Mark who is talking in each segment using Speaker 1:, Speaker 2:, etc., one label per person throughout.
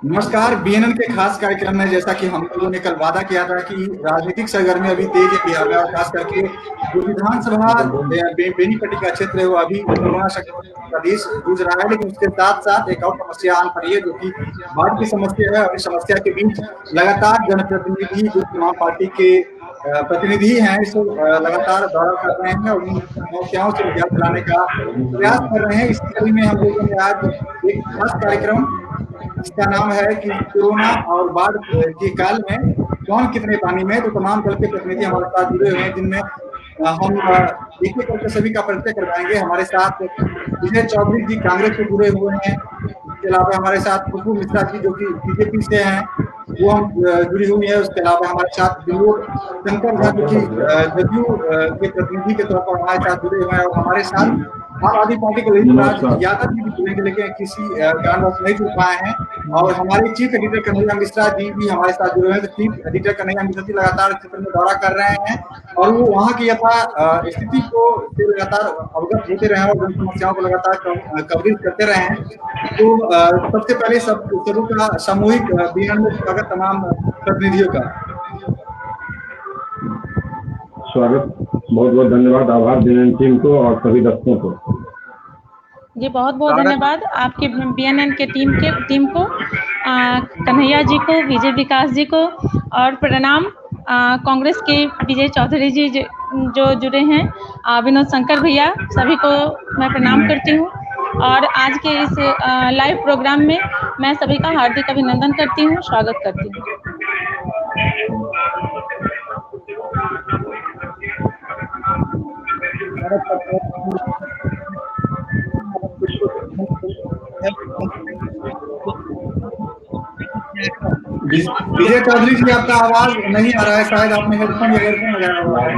Speaker 1: नमस्कार। बीएनएन के खास कार्यक्रम में जैसा कि हम लोगों ने कल वादा किया था कि राजनीतिक सरगर्मी अभी तेज है बिहार में, और खास करके जो विधानसभा बेनीपट्टी का क्षेत्र है वो अभी कोरोना संक्रमण का देश जूझ रहा है, लेकिन उसके साथ साथ एक और समस्या आन पड़ी है जो कि बाढ़ की समस्या है। और इस समस्या के बीच लगातार जनप्रतिनिधि जो तमाम पार्टी के प्रतिनिधि हैं इस लगातार दौरा कर रहे हैं और उन समस्याओं से निजात दिलाने का प्रयास कर रहे हैं। इसी कड़ी में हम लोगों ने आज एक खास कार्यक्रम जिसका नाम है कि कोरोना और बाढ़ के काल में कौन कितने पानी में, तो तमाम दल के प्रतिनिधि हमारे साथ जुड़े हुए हैं, जिनमें हम एक एक करके सभी का परिचय करवाएंगे। हमारे साथ विजय चौधरी जी कांग्रेस से जुड़े हुए हैं। इसके अलावा हमारे साथ खुशबू मिश्रा जी जो कि बीजेपी से हैं, वो हम जुड़ी हुई है। उसके अलावा हमारे साथ विनोद शंकर झा जो कि जदयू के प्रतिनिधि के तौर पर हमारे साथ जुड़े हुए हैं, और हमारे साथ आम आदमी पार्टी के राज यादव जी भी जुड़ेंगे, लेकिन किसी कारणवश नहीं जुड़ पाए हैं। और हमारे चीफ एडिटर कन्हैया मिश्रा जी भी हमारे साथ जुड़े हुए हैं। तो चीफ एडिटर कन्हैया मिश्रा जी लगातार क्षेत्र में दौरा कर रहे हैं और वो वहाँ की यथा स्थिति को लगातार अवगत होते रहे और जन समस्याओं को लगातार कवरेज करते रहे हैं। तो सबसे पहले सबों का सामूहिक बीएनएन में स्वागत तमाम प्रतिनिधियों का।
Speaker 2: स्वागत, बहुत बहुत धन्यवाद, आभार बीएनएन टीम को और सभी दर्शकों को।
Speaker 3: जी बहुत बहुत धन्यवाद आपके बीएनएन के टीम को, कन्हैया जी को, विजय विकास जी को, और प्रणाम कांग्रेस के विजय चौधरी जी जो जुड़े हैं, विनोद शंकर भैया, सभी को मैं प्रणाम करती हूँ। और आज के इस लाइव प्रोग्राम में मैं सभी का हार्दिक अभिनंदन करती हूँ, स्वागत करती हूँ।
Speaker 1: विजय चौधरी जी आपका आवाज नहीं आ रहा है, शायद आपने हेडफोन या ईयरफोन लगाया हुआ है।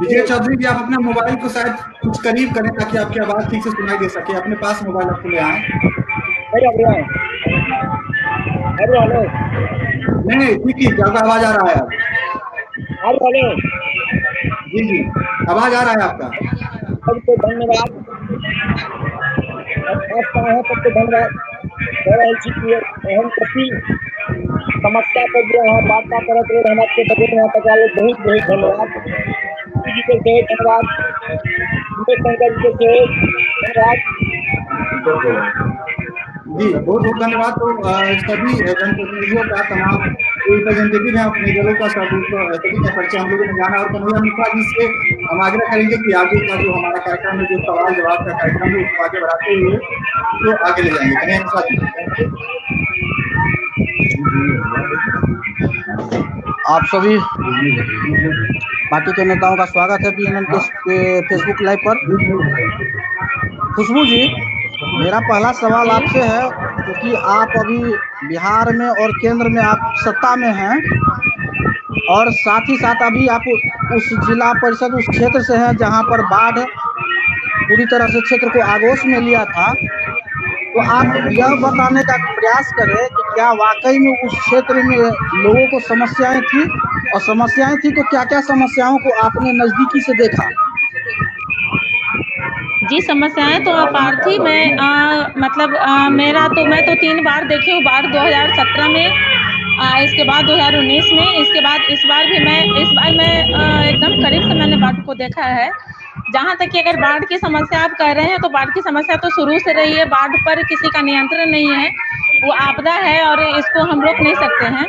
Speaker 1: विजय चौधरी जी आप अपना मोबाइल को शायद कुछ करीब करें ताकि आपकी आवाज ठीक से सुनाई दे सके। अपने पास मोबाइल आपको ले आए। नहीं ठीक आपका आवाज आ रहा है।
Speaker 4: हेलो
Speaker 1: जी आवाज आ रहा है आपका।
Speaker 4: सबको धन्यवाद, सबको धन्यवाद। समस्या पर जो है वार्ता करते हुए हमारे बजट में तक वाले बहुत बहुत धन्यवाद जी के धन्यवाद, शंकर जी के धन्यवाद
Speaker 1: जी बहुत बहुत धन्यवाद। तो सभी जनप्रतिनिधियों का, तमाम रिप्रेजेंटेटिव हैं अपने दलों का, सभी का परिचय हम लोगों ने जाना। और कन्हैया मिश्रा जी से हम आग्रह करेंगे कि आगे का जो हमारा कार्यक्रम है, जो सवाल जवाब का कार्यक्रम है, उसको आगे बढ़ाते हुए तो आगे ले जाएंगे। कन्हैया मिश्रा जी
Speaker 5: आप सभी पार्टी के नेताओं का स्वागत है बीएनएन के फेसबुक लाइव पर। खुशबू जी, मेरा पहला सवाल आपसे है, क्योंकि आप अभी बिहार में और केंद्र में आप सत्ता में हैं, और साथ ही साथ अभी आप उस जिला परिषद उस क्षेत्र से हैं जहां पर बाढ़ पूरी तरह से क्षेत्र को आगोश में लिया था। तो आप यह बताने का प्रयास करें कि क्या वाकई में उस क्षेत्र में लोगों को समस्याएं थी, और समस्याएं थी तो क्या क्या समस्याओं को आपने नज़दीकी से देखा?
Speaker 3: जी समस्याएं तो अपार थी। मैं तो 3 बार देखी हूँ बाढ़, 2017 में, इसके बाद 2019 में, इसके बाद इस बार मैं एकदम करीब से मैंने बाढ़ को देखा है। जहाँ तक कि अगर बाढ़ की समस्या आप कह रहे हैं, तो बाढ़ की समस्या तो शुरू से रही है। बाढ़ पर किसी का नियंत्रण नहीं है, वो आपदा है और इसको हम रोक नहीं सकते हैं।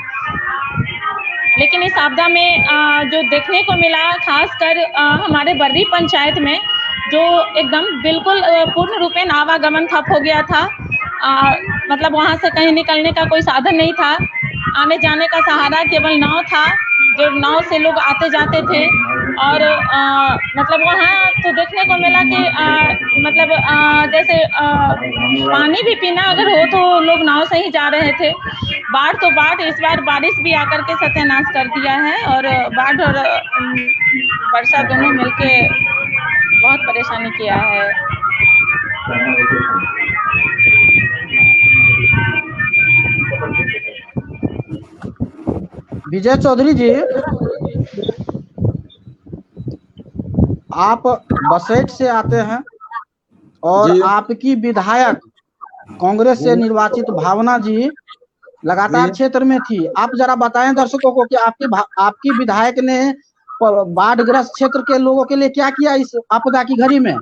Speaker 3: लेकिन इस आपदा में जो देखने को मिला, खासकर हमारे बर्री पंचायत में, जो एकदम बिल्कुल पूर्ण रूपेण आवागमन ठप हो गया था। मतलब वहाँ से कहीं निकलने का कोई साधन नहीं था। आने जाने का सहारा केवल नाव था, जो नाव से लोग आते जाते थे। और मतलब वहाँ तो देखने को मिला कि मतलब जैसे पानी भी पीना अगर हो तो लोग नाव से ही जा रहे थे। बाढ़ तो बाढ़, इस बार बारिश भी आकर के सत्यानाश कर दिया है और बाढ़ और वर्षा दोनों मिलके बहुत परेशानी किया है।
Speaker 5: विजय चौधरी जी, आप बसेट से आते हैं और आपकी विधायक कांग्रेस से निर्वाचित भावना जी लगातार क्षेत्र में थी। आप जरा बताएं दर्शकों को कि आपकी विधायक ने बाढ़ग्रस्त क्षेत्र के लोगों के लिए क्या किया इस आपदा की घड़ी में।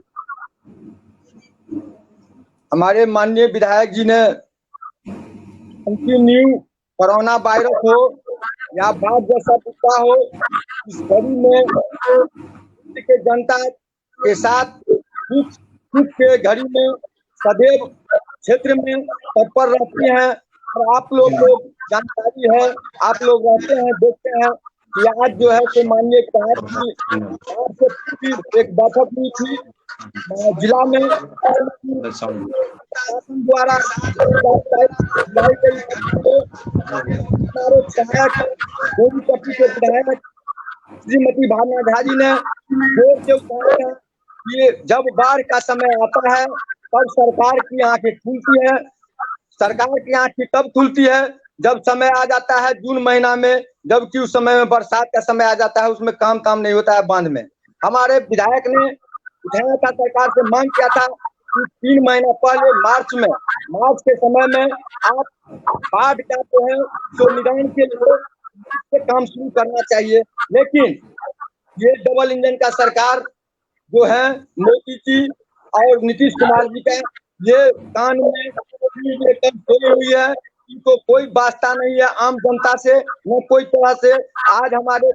Speaker 4: हमारे माननीय विधायक जी ने कंटिन्यू कोरोना वायरस हो या बाढ़ जैसा दुखा हो, इस घड़ी में के जनता के साथ दुख के घड़ी में सदैव क्षेत्र में तत्पर रहती हैं। और आप लोग को जानकारी है, आप लोग रहते हैं, देखते हैं कि आज जो है तो माननीय विधायक की एक बैठक हुई थी जिला में द्वारा विधायक श्रीमती भावना झा जी ने जोर से उठाया कि जब बाढ़ का समय आता है तब सरकार की आंखें खुलती है। सरकार की आंखें तब खुलती है जब समय आ जाता है जून महीना में, जबकि उस समय में बरसात का समय आ जाता है, उसमें काम नहीं होता है बांध में। हमारे विधायक ने उठाया था, सरकार से मांग किया था कि 3 महीना पहले मार्च के समय में आप बाढ़ का जो है तो निदान के लिए काम शुरू करना चाहिए। लेकिन ये डबल इंजन का सरकार जो है मोदी जी और नीतीश कुमार जी का, ये कान में खोई हुई है, इनको कोई वास्ता नहीं है आम जनता से, न कोई तरह से। आज हमारे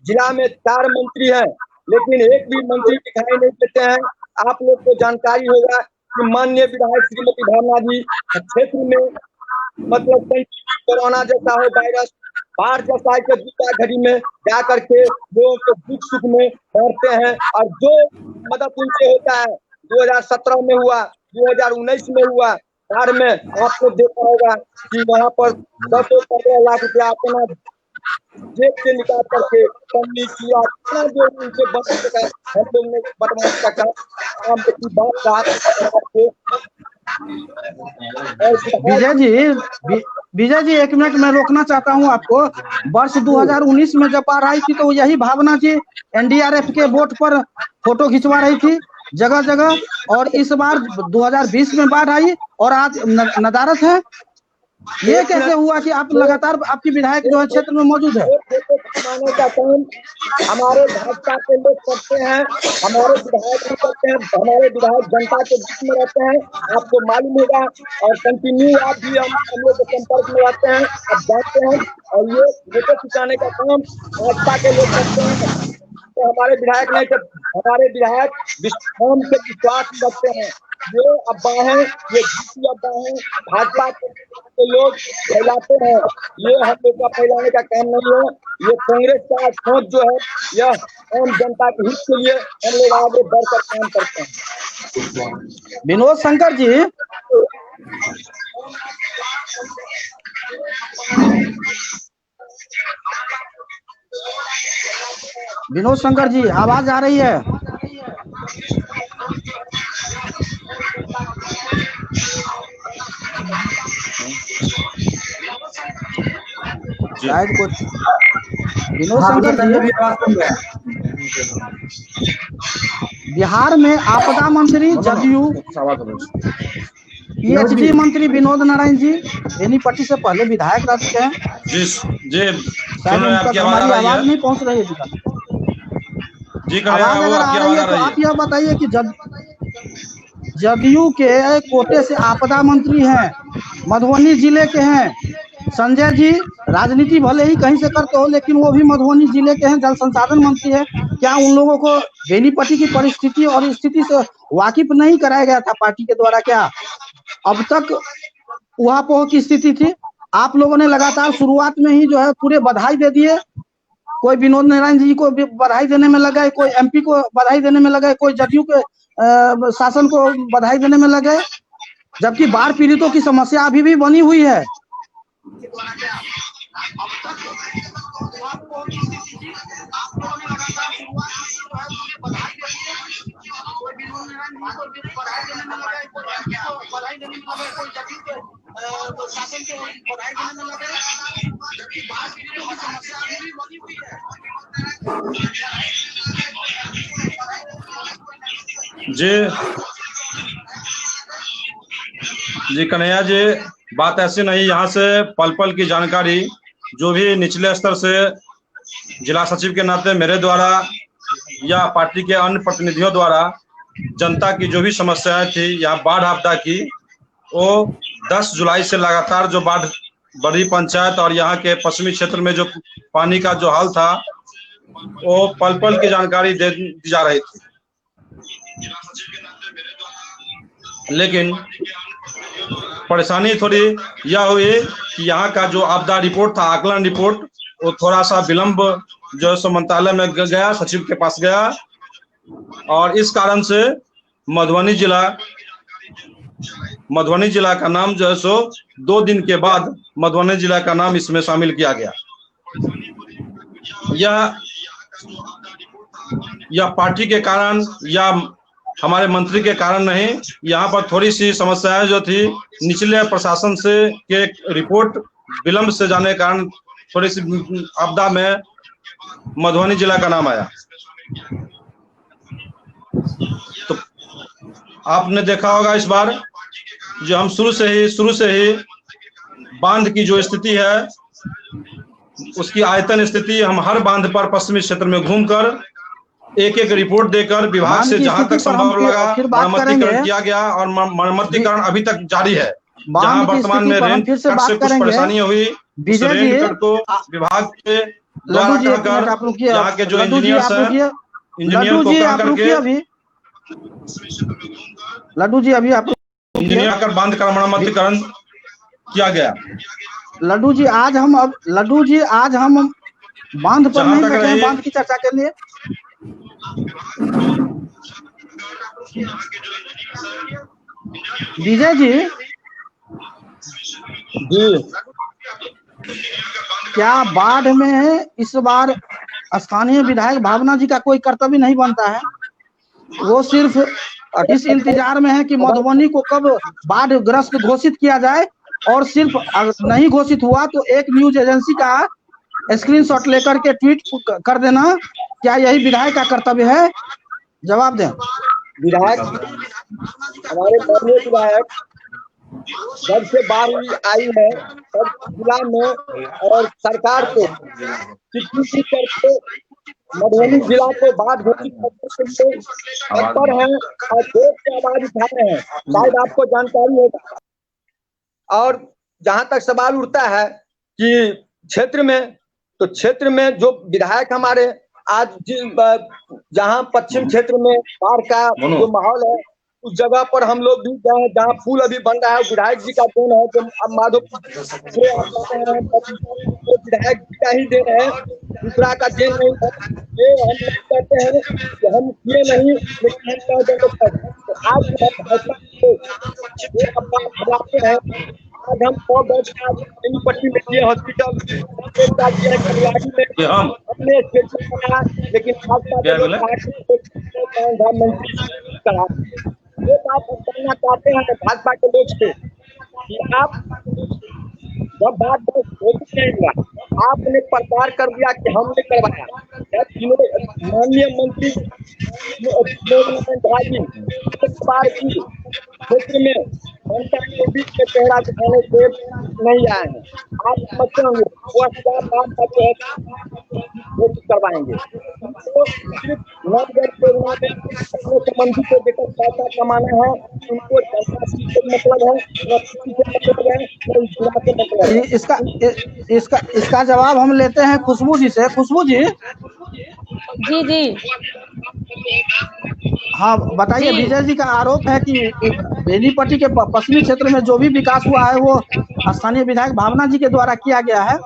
Speaker 4: जिला में 4 मंत्री हैं लेकिन एक भी मंत्री दिखाई नहीं देते हैं। आप लोग को जानकारी होगा कि माननीय विधायक श्रीमती भावना जी क्षेत्र में मतलब कोरोना जैसा हो वायरस, बाढ़ जैसा के दूसरा घड़ी में जा करके लोगों को दुख सुख में बढ़ते हैं। और जो मदद उनसे होता है 2017 में हुआ, 2019 में हुआ, बाढ़ में आपने देखा होगा कि वहाँ पर 10-15 लाख रुपया अपना जेब से निकाल करके पन्नी किया, जो उनसे बच सका हम लोग ने बदमाश का काम की बात
Speaker 5: विजय जी 1 मिनट में रोकना चाहता हूं आपको। वर्ष 2019 में जब बाढ़ आई थी तो यही भावना जी एनडीआरएफ के बोट पर फोटो खिंचवा रही थी जगह जगह, और इस बार 2020 में बाढ़ आई और आज नदारत है। ये कैसे हुआ कि आप लगातार आपकी विधायक जो है क्षेत्र में मौजूद है?
Speaker 4: का काम हमारे भाजपा के लोग करते हैं, हमारे विधायक भी करते हैं, हमारे विधायक जनता के बीच में रहते हैं, आपको मालूम होगा। और कंटिन्यू आप भी हम लोग के संपर्क में रहते हैं, आप जानते हैं। और ये फोटो खिंचाने का काम भाजपा के लोग करते हैं, तो हमारे विधायक नहीं, जब हमारे विधायक विश्वास से विश्वास रखते हैं। ये अफवाहें, ये झूठी अफवाहें भाजपा के लोग फैलाते हैं, ये हम लोग का फैलाने का काम नहीं है। ये कांग्रेस का सोच जो है यह आम जनता के हित के लिए हम लोग आगे बढ़कर काम करते हैं।
Speaker 5: विनोद शंकर जी, विनोद शंकर जी आवाज आ रही है? शायद कुछ विनोद शंकर जी, बिहार में आपदा मंत्री जदयू पीएचडी मंत्री विनोद नारायण जी बेनीपट्टी से पहले विधायक रह चुके हैं।
Speaker 6: जी
Speaker 5: शायद उनका हमारी आवाज नहीं पहुंच रही है। आवाज अगर आ रही है तो आप यह बताइए कि जदयू के कोटे से आपदा मंत्री हैं, मधुबनी जिले के हैं संजय जी। राजनीति भले ही कहीं से करते हो लेकिन वो भी मधुबनी जिले के हैं, जल संसाधन मंत्री है। क्या उन लोगों को बेनीपट्टी की परिस्थिति और स्थिति से वाकिफ नहीं कराया गया था पार्टी के द्वारा? क्या अब तक उहापोह की स्थिति थी? आप लोगों ने लगातार शुरुआत में ही जो है पूरे बधाई दे दिए कोई विनोद नारायण जी को भी बधाई देने में लगा है, कोई एमपी को बधाई देने में लगा है, कोई जदयू के शासन को बधाई देने में लगे, जबकि बाढ़ पीड़ितों की समस्या अभी भी बनी हुई है।
Speaker 6: जी कन्हैया जी, बात ऐसी नहीं, यहाँ से पल पल की जानकारी जो भी निचले स्तर से जिला सचिव के नाते मेरे द्वारा या पार्टी के अन्य प्रतिनिधियों द्वारा जनता की जो भी समस्याएं थी या बाढ़ आपदा की, वो 10 जुलाई से लगातार जो बाढ़ बड़ी पंचायत और यहाँ के पश्चिमी क्षेत्र में जो पानी का जो हाल था, वो पल पल की जानकारी दी जा रही थी। लेकिन परेशानी थोड़ी यह हुई कि यहाँ का जो आपदा रिपोर्ट था, आकलन रिपोर्ट, वो थोड़ा सा विलंब जो है सो मंत्रालय में गया, सचिव के पास गया, और इस कारण से मधुबनी जिला का नाम जो है सो 2 दिन के बाद मधुबनी जिला का नाम इसमें शामिल किया गया। यह पार्टी के कारण या हमारे मंत्री के कारण नहीं, यहाँ पर थोड़ी सी समस्याएं जो थी निचले प्रशासन से के रिपोर्ट विलंब से जाने के कारण थोड़ी सी आपदा में मधुबनी जिला का नाम आया। तो आपने देखा होगा इस बार जो हम शुरू से ही बांध की जो स्थिति है, उसकी आयतन स्थिति हम हर बांध पर पश्चिमी क्षेत्र में घूमकर एक रिपोर्ट देकर विभाग से जहां तक संभव लगा मरम्मतीकरण किया गया, और मरम्मतीकरण अभी तक जारी है। जहां वर्तमान में रेंज कट से कुछ परेशानी हुई, उस रेंज कट को विभाग के द्वारा कहकर यहाँ के जो इंजीनियर्स हैं, इंजीनियर को कह करके
Speaker 5: लड्डू जी अभी आप
Speaker 6: इंजीनियर कर बांध का मरम्मतीकरण किया गया।
Speaker 5: लड्डू जी आज हम बांध पर नहीं बैठे हैं बांध की चर्चा के लिए। विजय जी क्या बाढ़ में इस बार स्थानीय विधायक भावना जी का कोई कर्तव्य नहीं बनता है? वो सिर्फ इस इंतजार में है कि मधुबनी को कब बाढ़ ग्रस्त घोषित किया जाए, और सिर्फ नहीं घोषित हुआ तो एक न्यूज एजेंसी का स्क्रीनशॉट लेकर के ट्वीट कर देना। क्या यही विधायक का कर्तव्य है? जवाब दें।
Speaker 4: विधायक, हमारे माननीय विधायक जब से बाढ़ आई है तब जिला में और सरकार को चिट्ठी करके मधुबनी जिला को बाढ़ घोषित करने के लिए तत्पर हैं और देश की आवाज उठा रहे हैं। शायद आपको जानकारी होगा। और जहां तक सवाल उठता है कि क्षेत्र में जो विधायक हमारे आज जहां पश्चिम क्षेत्र में बाढ़ का जो माहौल है, उस जगह पर हम लोग भी गए, जहाँ पुल अभी बन रहा है, विधायक जी का देन है। जो अब माधोपुर विधायक जी का ही देन है, दूसरा का देन नहीं है। ये हम कहते हैं कि हम किए नहीं, लेकिन हम तो आज बनाते हैं। आज हम 100 बेड का पट्टी में किए हॉस्पिटल में अपने लेकिन ये बात हम कहना चाहते हैं भाजपा के लोग से कि आप जब बात नहीं हुआ, आपने प्रचार कर दिया कि हमने करवाया। माननीय मंत्री क्षेत्र में जनता के बीच में चेहरा दिखाने से नहीं आए हैं। आप समझते होंगे वो करवाएंगे तो सिर्फ अपने संबंधी को देकर पैसा कमाना है, उनको जनता से मतलब है।
Speaker 5: इसका जवाब हम लेते हैं खुशबू जी से। खुशबू जी
Speaker 3: जी
Speaker 5: हाँ बताइए। विजय जी का आरोप है कि बेनीपट्टी के पश्चिमी क्षेत्र में जो भी विकास हुआ है वो स्थानीय विधायक भावना जी के द्वारा किया गया है।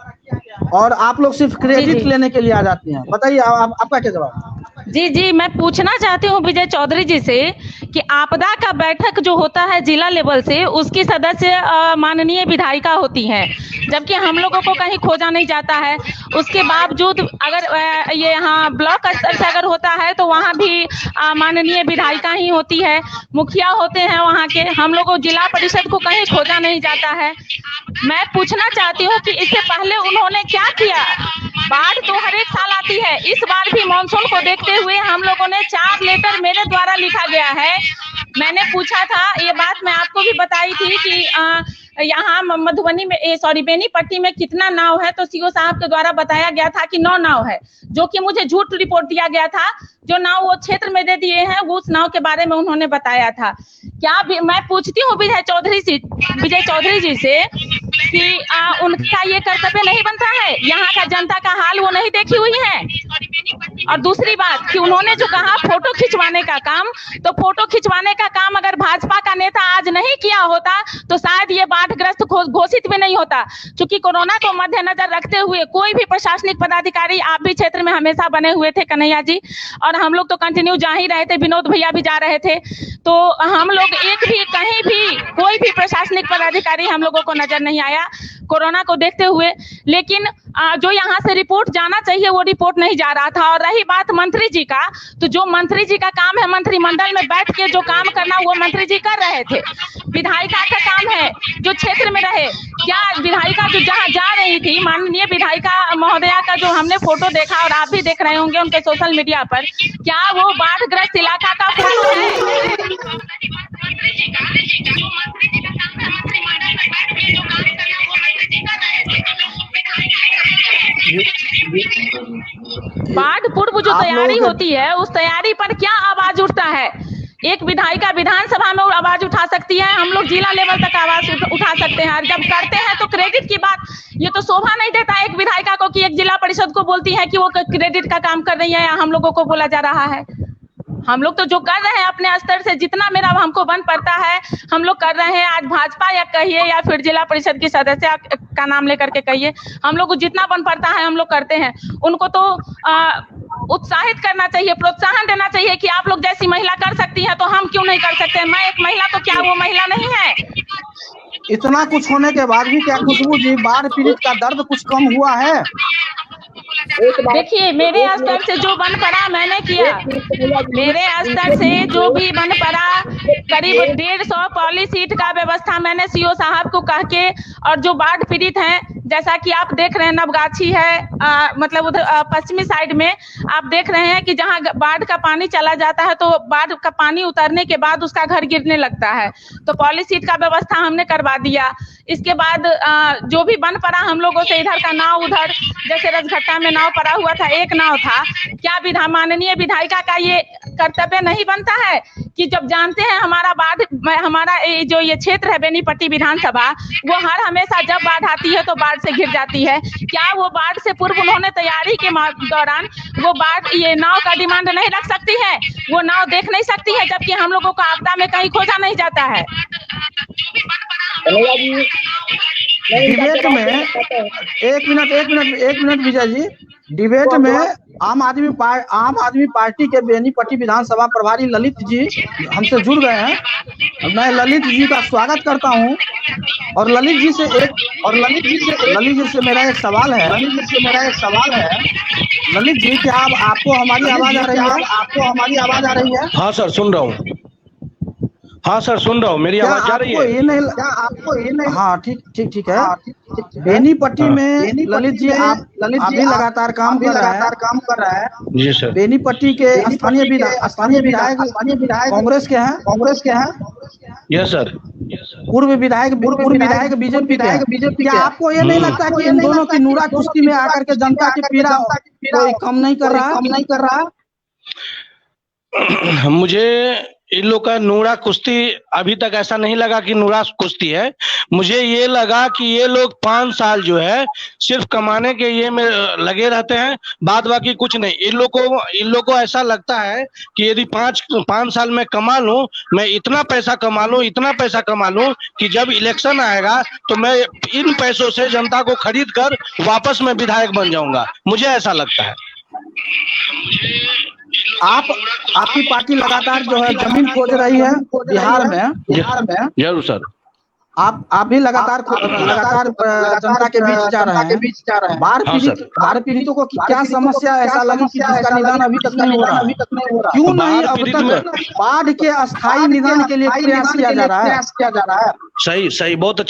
Speaker 5: और आप लोग सिर्फ क्रेडिट लेने के लिए आ जाती हैं। बताइए आपका क्या जवाब?
Speaker 3: जी मैं पूछना चाहती हूँ विजय चौधरी जी से कि आपदा का बैठक जो होता है जिला लेवल से, उसकी सदस्य माननीय विधायिका होती हैं, जबकि हम लोगों को कहीं खोजा नहीं जाता है। उसके बावजूद अगर ये यहाँ ब्लॉक स्तर से अगर होता है तो वहाँ भी माननीय विधायिका ही होती है, मुखिया होते हैं वहाँ के। हम लोगों को जिला परिषद को कहीं खोजा नहीं जाता है। मैं पूछना चाहती हूँ कि इससे पहले उन्होंने क्या किया? बाढ़ तो हर एक साल आती है, इस बार भी मानसून को देखते हुए हम लोगों ने 4 लेटर मेरे द्वारा लिखा गया है। मैंने पूछा था, ये बात मैं आपको भी बताई थी कि यहाँ मधुबनी में बेनीपट्टी में कितना नाव है, तो सीओ साहब के द्वारा बताया गया था कि 9 नाव है, जो कि मुझे झूठ रिपोर्ट दिया गया था। जो नाव वो क्षेत्र में दे दिए हैं, वो उस नाव के बारे में उन्होंने बताया था। क्या मैं पूछती हूँ विजय चौधरी जी से कि उनका ये कर्तव्य नहीं बनता है? यहाँ का जनता का हाल वो नहीं देखी हुई है? और दूसरी बात कि उन्होंने जो कहा फोटो खिंचवाने का काम, तो फोटो खिंचवाने का काम अगर भाजपा का नेता आज नहीं किया होता तो शायद ये बाढ़ग्रस्त घोषित भी नहीं होता। क्योंकि कोरोना को मद्देनजर रखते हुए कोई भी प्रशासनिक पदाधिकारी, आप भी क्षेत्र में हमेशा बने हुए थे कन्हैया जी, और हम लोग तो कंटिन्यू जा ही रहे थे, विनोद भैया भी जा रहे थे, तो हम लोग एक भी कहीं भी कोई भी प्रशासनिक पदाधिकारी हम लोगों को नजर नहीं आया कोरोना को देखते हुए। लेकिन जो यहाँ से रिपोर्ट जाना चाहिए वो रिपोर्ट नहीं जा रहा था। और रही बात मंत्री जी का, तो जो मंत्री जी का काम है मंत्रिमंडल में बैठ के जो काम करना, वो मंत्री जी कर रहे थे। विधायिका का काम है जो क्षेत्र में रहे। क्या विधायिका जो जहाँ जा रही थी, माननीय विधायिका महोदया का जो हमने फोटो देखा और आप भी देख रहे होंगे उनके सोशल मीडिया पर, क्या वो बाढ़ग्रस्त इलाका का फोटो है? बाढ़ पूर्व जो तैयारी होती है, उस तैयारी पर क्या आवाज उठता है? एक विधायिका विधानसभा में आवाज उठा सकती है, हम लोग जिला लेवल तक आवाज उठा सकते हैं, और जब करते हैं तो क्रेडिट की बात, ये तो शोभा नहीं देता एक विधायिका को कि एक जिला परिषद को बोलती है कि वो क्रेडिट का काम कर रही है, या हम लोगों को बोला जा रहा है। हम लोग तो जो कर रहे हैं अपने स्तर से, जितना मेरा हमको बन पड़ता है हम लोग कर रहे हैं। आज भाजपा या कहिए या फिर जिला परिषद की सदस्य का नाम लेकर के कहिए, हम लोग को जितना बन पड़ता है हम लोग करते हैं। उनको तो उत्साहित करना चाहिए, प्रोत्साहन देना चाहिए कि आप लोग जैसी महिला कर सकती है तो हम क्यों नहीं कर सकते। मैं एक महिला, तो क्या वो महिला नहीं है?
Speaker 5: इतना कुछ होने के बाद भी क्या खुशबू जी, बाढ़ पीड़ित का दर्द कुछ कम हुआ है?
Speaker 3: देखिए, मेरे स्तर से जो बन पड़ा मैंने किया। मेरे स्तर से जो भी बन पड़ा, करीब 150 पॉली सीट का व्यवस्था मैंने सीओ साहब को कह के, और जो बाढ़ पीड़ित हैं, जैसा कि आप देख रहे हैं नवगाछी है, मतलब उधर पश्चिमी साइड में आप देख रहे हैं कि जहां बाढ़ का पानी चला जाता है तो बाढ़ का पानी उतरने के बाद उसका घर गिरने लगता है, तो पॉली सीट का व्यवस्था हमने करवा दिया। इसके बाद जो भी बन पड़ा हम लोगों से, इधर का नाव, उधर जैसे रसघट्टा में नाव पड़ा हुआ था, एक नाव था, क्या माननीय विधायिका का ये कर्तव्य नहीं बनता है कि जब जानते हैं हमारा जो ये क्षेत्र है बेनीपट्टी विधानसभा, वो हर हमेशा जब बाढ़ आती है तो बाढ़ से घिर जाती है, क्या वो बाढ़ से पूर्व उन्होंने तैयारी के दौरान वो बाढ़ ये नाव का डिमांड नहीं रख सकती है? वो नाव देख नहीं सकती है, जबकि हम लोगों को आपदा में कहीं खोजा नहीं जाता है।
Speaker 5: डिबेट में एक मिनट विजय जी, डिबेट में आम आदमी पार्टी के बेनीपट्टी विधानसभा प्रभारी ललित जी हमसे जुड़ गए हैं। मैं ललित जी का स्वागत करता हूं, और ललित जी से मेरा एक सवाल है। ललित जी, क्या आपको हमारी आवाज आ रही है?
Speaker 7: हाँ सर, सुन रहा हूँ। हाँ सर, सुन रहा हूँ, मेरी आवाज जा रही है?
Speaker 5: आपको ये नहीं? हाँ, ठीक है। बेनीपट्टी में ललित जी आप भी लगातार काम कर रहा है।
Speaker 7: जी सर।
Speaker 5: बेनीपट्टी के स्थानीय विधायक कांग्रेस के हैं?
Speaker 7: Yes sir.
Speaker 5: पूर्व विधायक बीजेपी के। क्या आपको ये नहीं लगता कि इन दोनों की नूरा कुश्ती में आकर के जनता की पीड़ा कोई कम नहीं कर रहा?
Speaker 7: मुझे इन लोग का नूरा कुश्ती, अभी तक ऐसा नहीं लगा कि नूरा कुश्ती है। मुझे ये लगा कि ये लोग 5 साल जो है सिर्फ कमाने के ये में लगे रहते हैं, बाद बाकी कुछ नहीं। इन लोग को ऐसा लगता है कि यदि 5 साल में कमा लूं, मैं इतना पैसा कमा लूं कि जब इलेक्शन आएगा तो मैं इन पैसों से जनता को खरीद कर वापस मैं विधायक बन जाऊंगा। मुझे ऐसा लगता है।
Speaker 5: आपकी पार्टी लगातार जो है जमीन खोज रही है बिहार में।
Speaker 7: जरूर सर।
Speaker 5: आप भी लगातार जनता के बीच जा रहे हैं। बाढ़ पीड़ितों को क्या समस्या ऐसा लगी कि जिसका निदान अभी तक नहीं हो रहा? क्यों नहीं अब तक बाढ़ के अस्थायी निदान के लिए प्रयास किया जा रहा है?
Speaker 7: सही, बहुत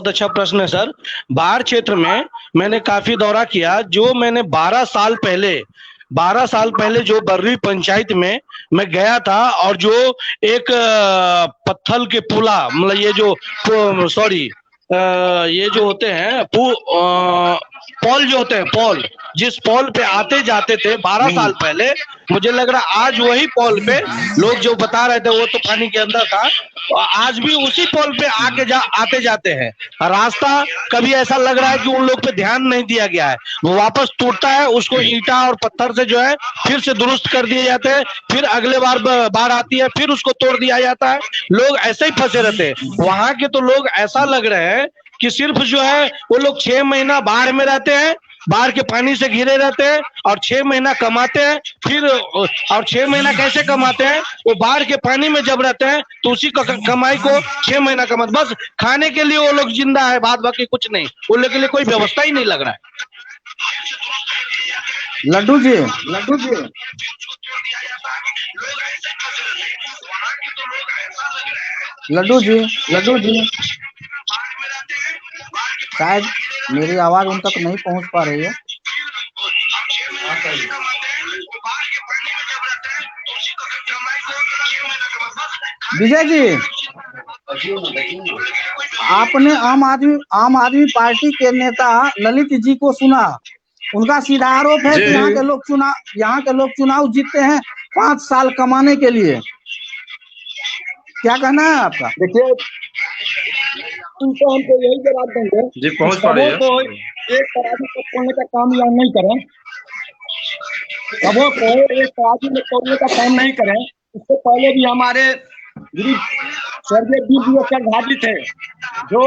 Speaker 7: अच्छा प्रश्न है सर। बाढ़ क्षेत्र में मैंने काफी दौरा किया। जो मैंने 12 साल पहले जो बर्री पंचायत में मैं गया था, और जो एक पत्थर के पुला, मतलब ये जो ये जो होते हैं पॉल जो होते हैं, पॉल, जिस पॉल पे आते जाते थे 12 साल पहले, मुझे लग रहा आज वही पॉल पे लोग जो बता रहे थे वो तो पानी के अंदर था, आज भी उसी पॉल पे आते जाते हैं। रास्ता कभी ऐसा लग रहा है कि उन लोग पे ध्यान नहीं दिया गया है। वो वापस टूटता है, उसको ईंटा और पत्थर से जो है फिर से दुरुस्त कर दिए जाते हैं, फिर अगले बार बाढ़ आती है फिर उसको तोड़ दिया जाता है। लोग ऐसे ही फंसे रहते हैं। वहां के तो लोग ऐसा लग रहे हैं कि सिर्फ जो है वो लोग 6 महीना बाढ़ में रहते हैं, बाढ़ के पानी से घिरे रहते हैं, और 6 महीना कमाते हैं। फिर और 6 महीना कैसे कमाते हैं? वो बाढ़ के पानी में जब रहते हैं तो उसी कमाई को 6 महीना कमाते, बस खाने के लिए वो लोग जिंदा है, बाद बाकी कुछ नहीं। वो लोग के लिए कोई व्यवस्था ही नहीं लग रहा है।
Speaker 5: लड्डू जी शायद मेरी आवाज उन तक नहीं पहुंच पा रही है। विजय जी, आपने आम आदमी पार्टी के नेता ललित जी को सुना। उनका सीधा आरोप है कि यहाँ के लोग चुनाव जीतते हैं 5 साल कमाने के लिए। क्या कहना है आपका?
Speaker 4: देखिए, उनको हमको यही जवाब देंगे
Speaker 6: जी, पहुंच पा रही है।
Speaker 4: तो एक तराजू में तोड़ने का काम या नहीं करें, सबों को एक तराजू में तोड़ने का काम नहीं करें। इससे पहले भी हमारे स्वर्गीय वीर घाटी थे, जो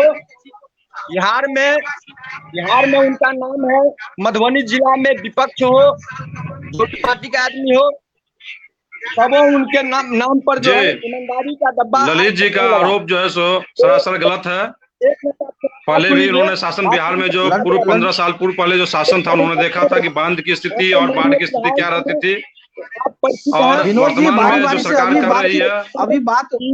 Speaker 4: बिहार में उनका नाम है। मधुबनी जिला में विपक्ष हो, जो पार्टी का आदमी हो, सब उनके नाम पर जो है ईमानदारी का डब्बा।
Speaker 6: ललित जी का आरोप जो है सो सरासर गलत है। पहले भी उन्होंने शासन बिहार में जो पूर्व 15 साल पूर्व पहले जो शासन था, उन्होंने देखा था कि बांध की स्थिति और बाढ़ की स्थिति क्या रहती थी, और वर्तमान में जो सरकार कर रही है
Speaker 5: अभी बात
Speaker 4: की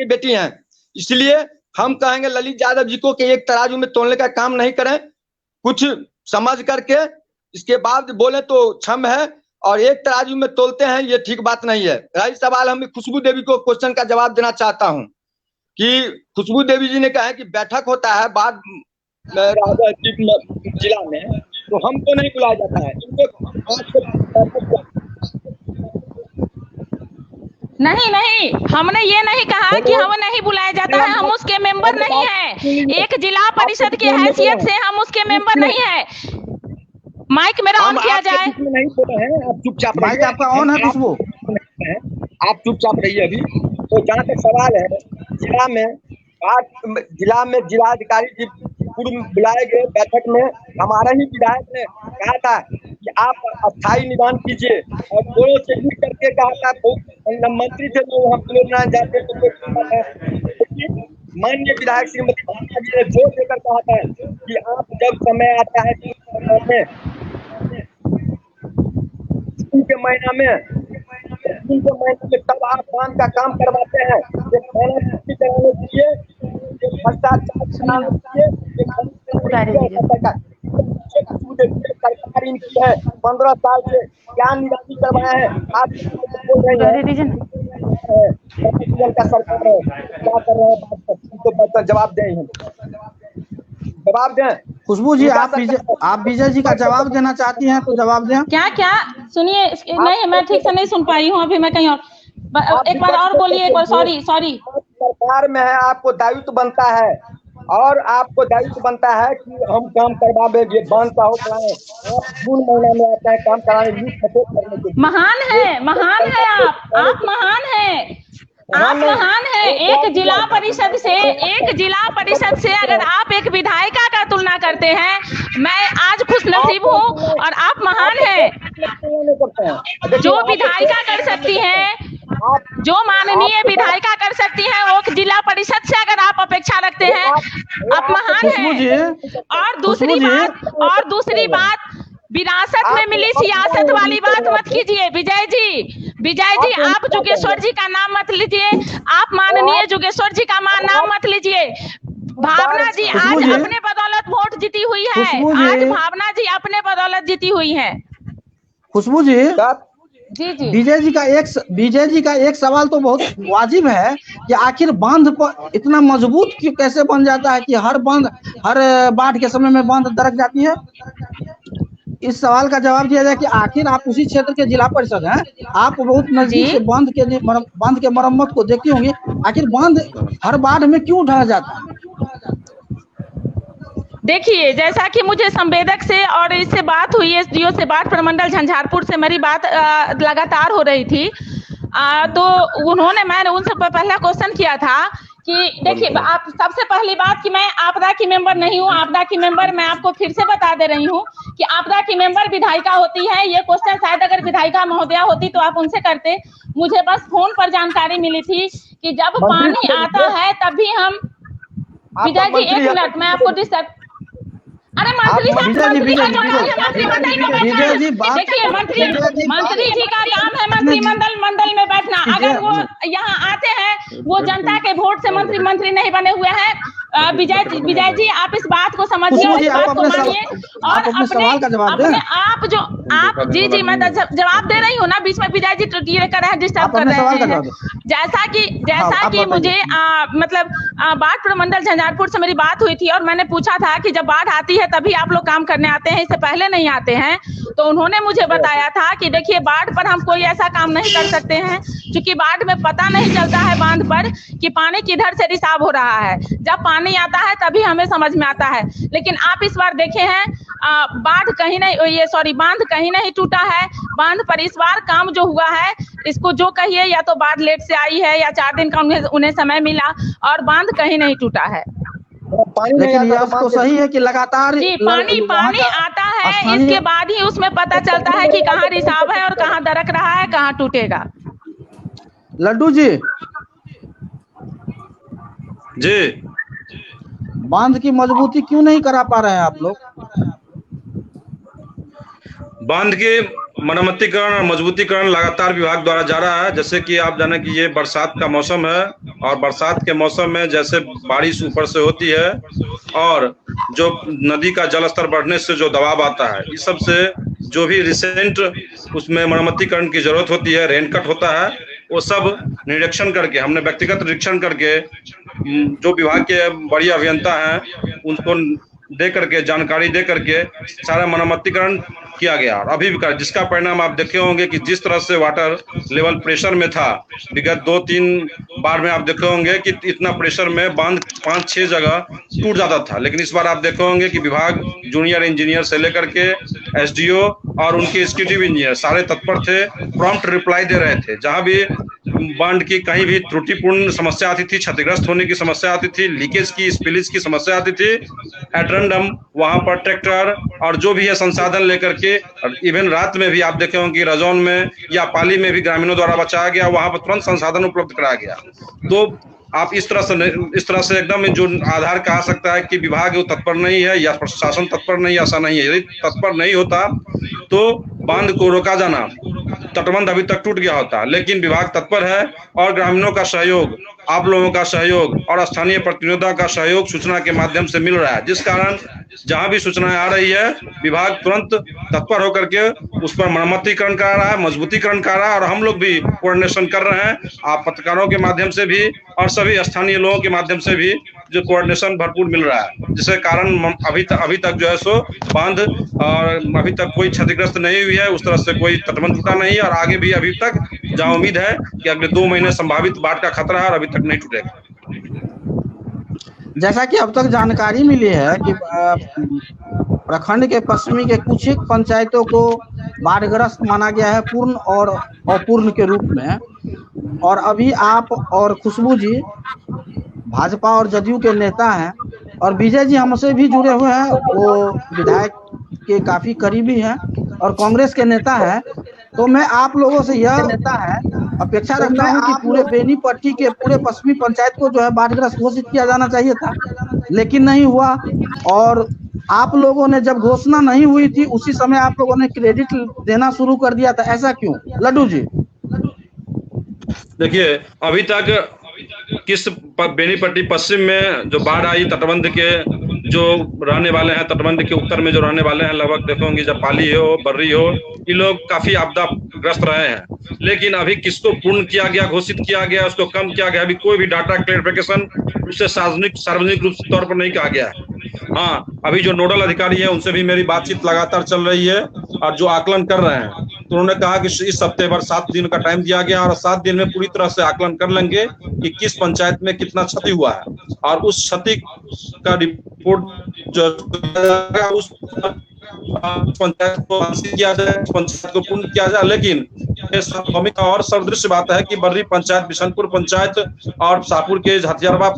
Speaker 4: बेटी है। इसलिए हम कहेंगे ललित यादव जी को कि एक तराजू में तोलने का काम नहीं करें, कुछ समझ करके इसके बाद बोले तो क्षम है, और एक तराजू में तोलते हैं ये ठीक बात नहीं है। रही सवाल, हम खुशबू देवी को क्वेश्चन का जवाब देना चाहता हूं कि खुशबू देवी जी ने कहा है कि बैठक होता है बाद जिला में, तो हमको नहीं बुलाया जाता है।
Speaker 3: नहीं, हमने ये नहीं कहा कि हमें नहीं बुलाया जाता है। हम उसके मेंबर नहीं है। एक जिला परिषद की हैसियत से हम उसके मेंबर नहीं है। माइक मेरा ऑन किया जाए।
Speaker 4: नहीं बोले हैं, आप चुपचाप।
Speaker 5: माइक आपका ऑन है खुशबू?
Speaker 4: आप चुपचाप रहिए अभी। तो जहाँ तक सवाल है, जिला में जिलाधिकारी जी पूर्व बुलाए गए बैठक में हमारा ही विधायक ने कहा था कि आप अस्थायी निदान कीजिए, और दोनों से भी करके कहा था। मंत्री थे जो हम लोग ना जाते तो माननीय विधायक श्रीमती भावना जी ने जोर देकर कहा था कि आप जब समय आता है जून के महीना में तब आप बांध का काम करवाते हैं। ये खाना पूर्ति कराने के लिए, भ्रष्टाचार कराने के लिए सरकार इनकी है। 15 साल से क्या निगरानी करवाया है? आप बोल रहे हैं का सरकार है, क्या कर रहे हैं? बात जवाब दें,
Speaker 5: खुशबू जी आप विजय जी का जवाब देना चाहती हैं तो जवाब दें।
Speaker 3: क्या सुनिए, नहीं मैं ठीक से नहीं सुन पाई हूँ, अभी मैं कहीं और, एक बार और बोलिए, एक बार, सॉरी।
Speaker 4: सरकार में है, आपको दायित्व बनता है और आपको दायित्व बनता है कि हम काम करवावे, ये बांध का हो कराए। आप जून महीना में आता है काम कराने, करने के लिए।
Speaker 3: महान है आप महान है, आप महान है। एक जिला परिषद से अगर आप एक विधायिका का तुलना करते हैं, मैं आज खुश नसीब हूँ और आप महान है। जो विधायिका कर सकती है, जो माननीय विधायिका कर सकती है, वो जिला परिषद से अगर आप अपेक्षा रखते हैं, आप महान हैं। और दूसरी बात विरासत में मिली सियासत वाली बात मत कीजिए विजय जी, आप जुगेश्वर जी का नाम मत लीजिए, आप माननीय जुगेश्वर जी का नाम मत लीजिए। भावना जी आज अपने बदौलत वोट जीती हुई है, आज भावना जी अपने बदौलत जीती हुई है।
Speaker 5: खुशबू जी
Speaker 3: जी
Speaker 5: विजय जी का एक सवाल तो बहुत वाजिब है कि आखिर बांध पर इतना मजबूत क्यों कैसे बन जाता है कि हर बाढ़ के समय में बांध दरक जाती है। इस सवाल का जवाब दिया जाए कि आखिर आप उसी क्षेत्र के जिला परिषद हैं, आप बहुत नजदीक से बांध के मरम्मत को देखती होंगी, आखिर बांध हर बाढ़ में क्यों ढह जाता है।
Speaker 3: देखिए, जैसा कि मुझे संवेदक से और इससे बात हुई, एसडीओ से, बाढ़ प्रमंडल झंझारपुर से मेरी बात लगातार हो रही थी, तो मैंने उनसे पहला क्वेश्चन किया था कि देखिए, आप सबसे पहली बात कि मैं आपदा की मेंबर नहीं हूँ। आपदा की मेंबर, मैं आपको फिर से बता दे रही हूँ कि आपदा की मेंबर विधायिका होती है। ये क्वेश्चन शायद अगर विधायिका महोदया होती तो आप उनसे करते। मुझे बस फोन पर जानकारी मिली थी कि जब पानी आता है तभी हम, विजय जी एक मिनट, मैं आपको डिस्टर्ब, अरे मंत्री देखिए, मंत्री जी का काम है मंत्रिमंडल में बैठना। अगर वो यहाँ आते हैं, वो जनता के वोट से मंत्री नहीं बने हुए हैं। विजय जी आप इस बात को समझिए और इस बात को मानिए और अपने आप जी मैं जवाब दे रही हूँ ना, बीच में विजय जी ये कर रहे हैं, डिस्टर्ब कर रहे हैं। जैसा कि मुझे मतलब बाढ़ प्रमंडल झंझारपुर से मेरी बात हुई थी और मैंने पूछा था कि जब बाढ़ आती है तभी आप लोग काम करने आते हैं, इससे पहले नहीं आते हैं, तो उन्होंने मुझे बताया था कि देखिए, बाढ़ पर हम कोई ऐसा काम नहीं कर सकते हैं क्योंकि बाढ़ में पता नहीं चलता है बांध पर कि पानी किधर से रिसाव हो रहा है। जब पानी आता है तभी हमें समझ में आता है। लेकिन आप इस बार देखे हैं, बांध कहीं नहीं टूटा है। बांध पर इस बार काम जो हुआ है, इसको जो कहिए, या तो बाढ़ लेट से आई है या 4 दिन का उन्हें समय मिला, और बांध कहीं नहीं टूटा है।
Speaker 5: लेकिन ये तो सही है कि लगातार
Speaker 3: पानी आता है, इसके बाद ही उसमें पता चलता है कि कहाँ रिसाव है और कहाँ दरक रहा है, कहाँ टूटेगा।
Speaker 5: लड्डू जी बांध की मजबूती क्यों नहीं करा पा रहे हैं आप लोग?
Speaker 6: बांध के मरम्मतीकरण और मजबूतीकरण लगातार विभाग द्वारा जा रहा है। जैसे कि आप जाने कि ये बरसात का मौसम है और बरसात के मौसम में जैसे बारिश ऊपर से होती है और जो नदी का जल स्तर बढ़ने से जो दबाव आता है, इस सब से जो भी रिसेंट उसमें मरम्मतीकरण की जरूरत होती है, रेनकट होता है, वो सब निरीक्षण करके, हमने व्यक्तिगत निरीक्षण करके जो विभाग के बड़ी अभियंता हैं उनको दे करके, जानकारी दे करके सारा मरम्मतीकरण किया गया और अभी भी कर, जिसका परिणाम आप देखे होंगे कि जिस तरह से वाटर लेवल प्रेशर में था विगत 2-3 बार में, आप देखे होंगे कि इतना प्रेशर में बांध 5-6 जगह टूट जाता था। लेकिन इस बार आप देखे होंगे कि विभाग जूनियर इंजीनियर से लेकर के एसडीओ और उनके एग्जीक्यूटिव इंजीनियर सारे तत्पर थे, प्रॉम्प्ट रिप्लाई दे रहे थे। जहां भी बांध की कहीं भी त्रुटिपूर्ण समस्या आती थी, क्षतिग्रस्त होने की समस्या आती थी, लीकेज की, स्पिलेज की समस्या आती थी, एट रैंडम वहां पर ट्रैक्टर और जो भी है संसाधन लेकर के, इवन रात में भी आप देखे होंगे रजौन में या पाली में भी ग्रामीणों द्वारा बचाया गया, वहां पर तुरंत संसाधन उपलब्ध कराया गया। तो आप इस तरह से एकदम जो आधार कहा सकता है कि विभाग तत्पर नहीं है या प्रशासन तत्पर नहीं, ऐसा नहीं है। यदि तत्पर नहीं होता तो बांध को रोका जाना, तटबंध अभी तक टूट गया होता। लेकिन विभाग तत्पर है और ग्रामीणों का सहयोग, आप लोगों का सहयोग और स्थानीय प्रतिनिधियों का सहयोग सूचना के माध्यम से मिल रहा है, जिस कारण जहां भी सूचनाएं आ रही है विभाग तुरंत तत्पर होकर के उस पर मरम्मतीकरण करा रहा है, मजबूतीकरण कर रहा है, और हम लोग भी कोऑर्डिनेशन कर रहे हैं। आप पत्रकारों के माध्यम से भी और सभी स्थानीय लोगों के माध्यम से भी जो कोऑर्डिनेशन भरपूर मिल रहा है, जिसके कारण अभी तक जो है सो बांध और अभी तक कोई क्षतिग्रस्त नहीं हुई है, उस तरह से कोई तटबंध टूटा नहीं है, और आगे भी अभी तक जहाँ उम्मीद है कि अगले 2 महीने संभावित बाढ़ का खतरा है और अभी तक नहीं टूटेगा।
Speaker 5: जैसा कि अब तक जानकारी मिली है कि प्रखंड के पश्चिमी के कुछ एक पंचायतों को बाढ़ग्रस्त माना गया है पूर्ण और अपूर्ण के रूप में, और अभी आप और खुशबू जी भाजपा और जदयू के नेता हैं, और विजय जी हमसे भी जुड़े हुए हैं, वो विधायक के काफी करीबी हैं और कांग्रेस के नेता है। तो मैं आप लोगों से यह अपेक्षा रखता हूं कि पूरे बेनीपट्टी के पूरे पश्चिमी पंचायत को जो है बाढ़ग्रस्त घोषित किया जाना चाहिए था, लेकिन नहीं हुआ। और आप लोगों ने जब घोषणा नहीं हुई थी उसी समय आप लोगों ने क्रेडिट देना शुरू कर दिया था, ऐसा क्यों लड्डू जी?
Speaker 6: देखिए, अभी तक किस बेनीपट्टी पश्चिम में जो बाढ़ आई, तटबंध के जो रहने वाले हैं, तटबंध के उत्तर में जो रहने वाले हैं, लगभग देखोगे जब पाली हो, बर्री हो, ये लोग काफी आपदाग्रस्त रहे हैं। लेकिन अभी किसको पूर्ण किया गया, घोषित किया गया, उसको कम किया गया, अभी कोई भी डाटा क्लेरिफिकेशन उससे सार्वजनिक रूप से तौर पर नहीं कहा गया है। हाँ, अभी जो नोडल अधिकारी है उनसे भी मेरी बातचीत लगातार चल रही है, और जो आकलन कर रहे हैं तो उन्होंने कहा कि इस हफ्ते भर 7 दिन का टाइम दिया गया, और 7 दिन में पूरी तरह से आकलन कर लेंगे कि किस पंचायत में कितना क्षति हुआ है, और उस क्षति का रिपोर्ट जो उस पंचायत को किया जाए, पंचायत को पूर्ण किया जाए। लेकिन स्वाभाविक और सर्वदृश्य बात है कि बर्री पंचायत, बिशनपुर पंचायत और शाहपुर के हथियारा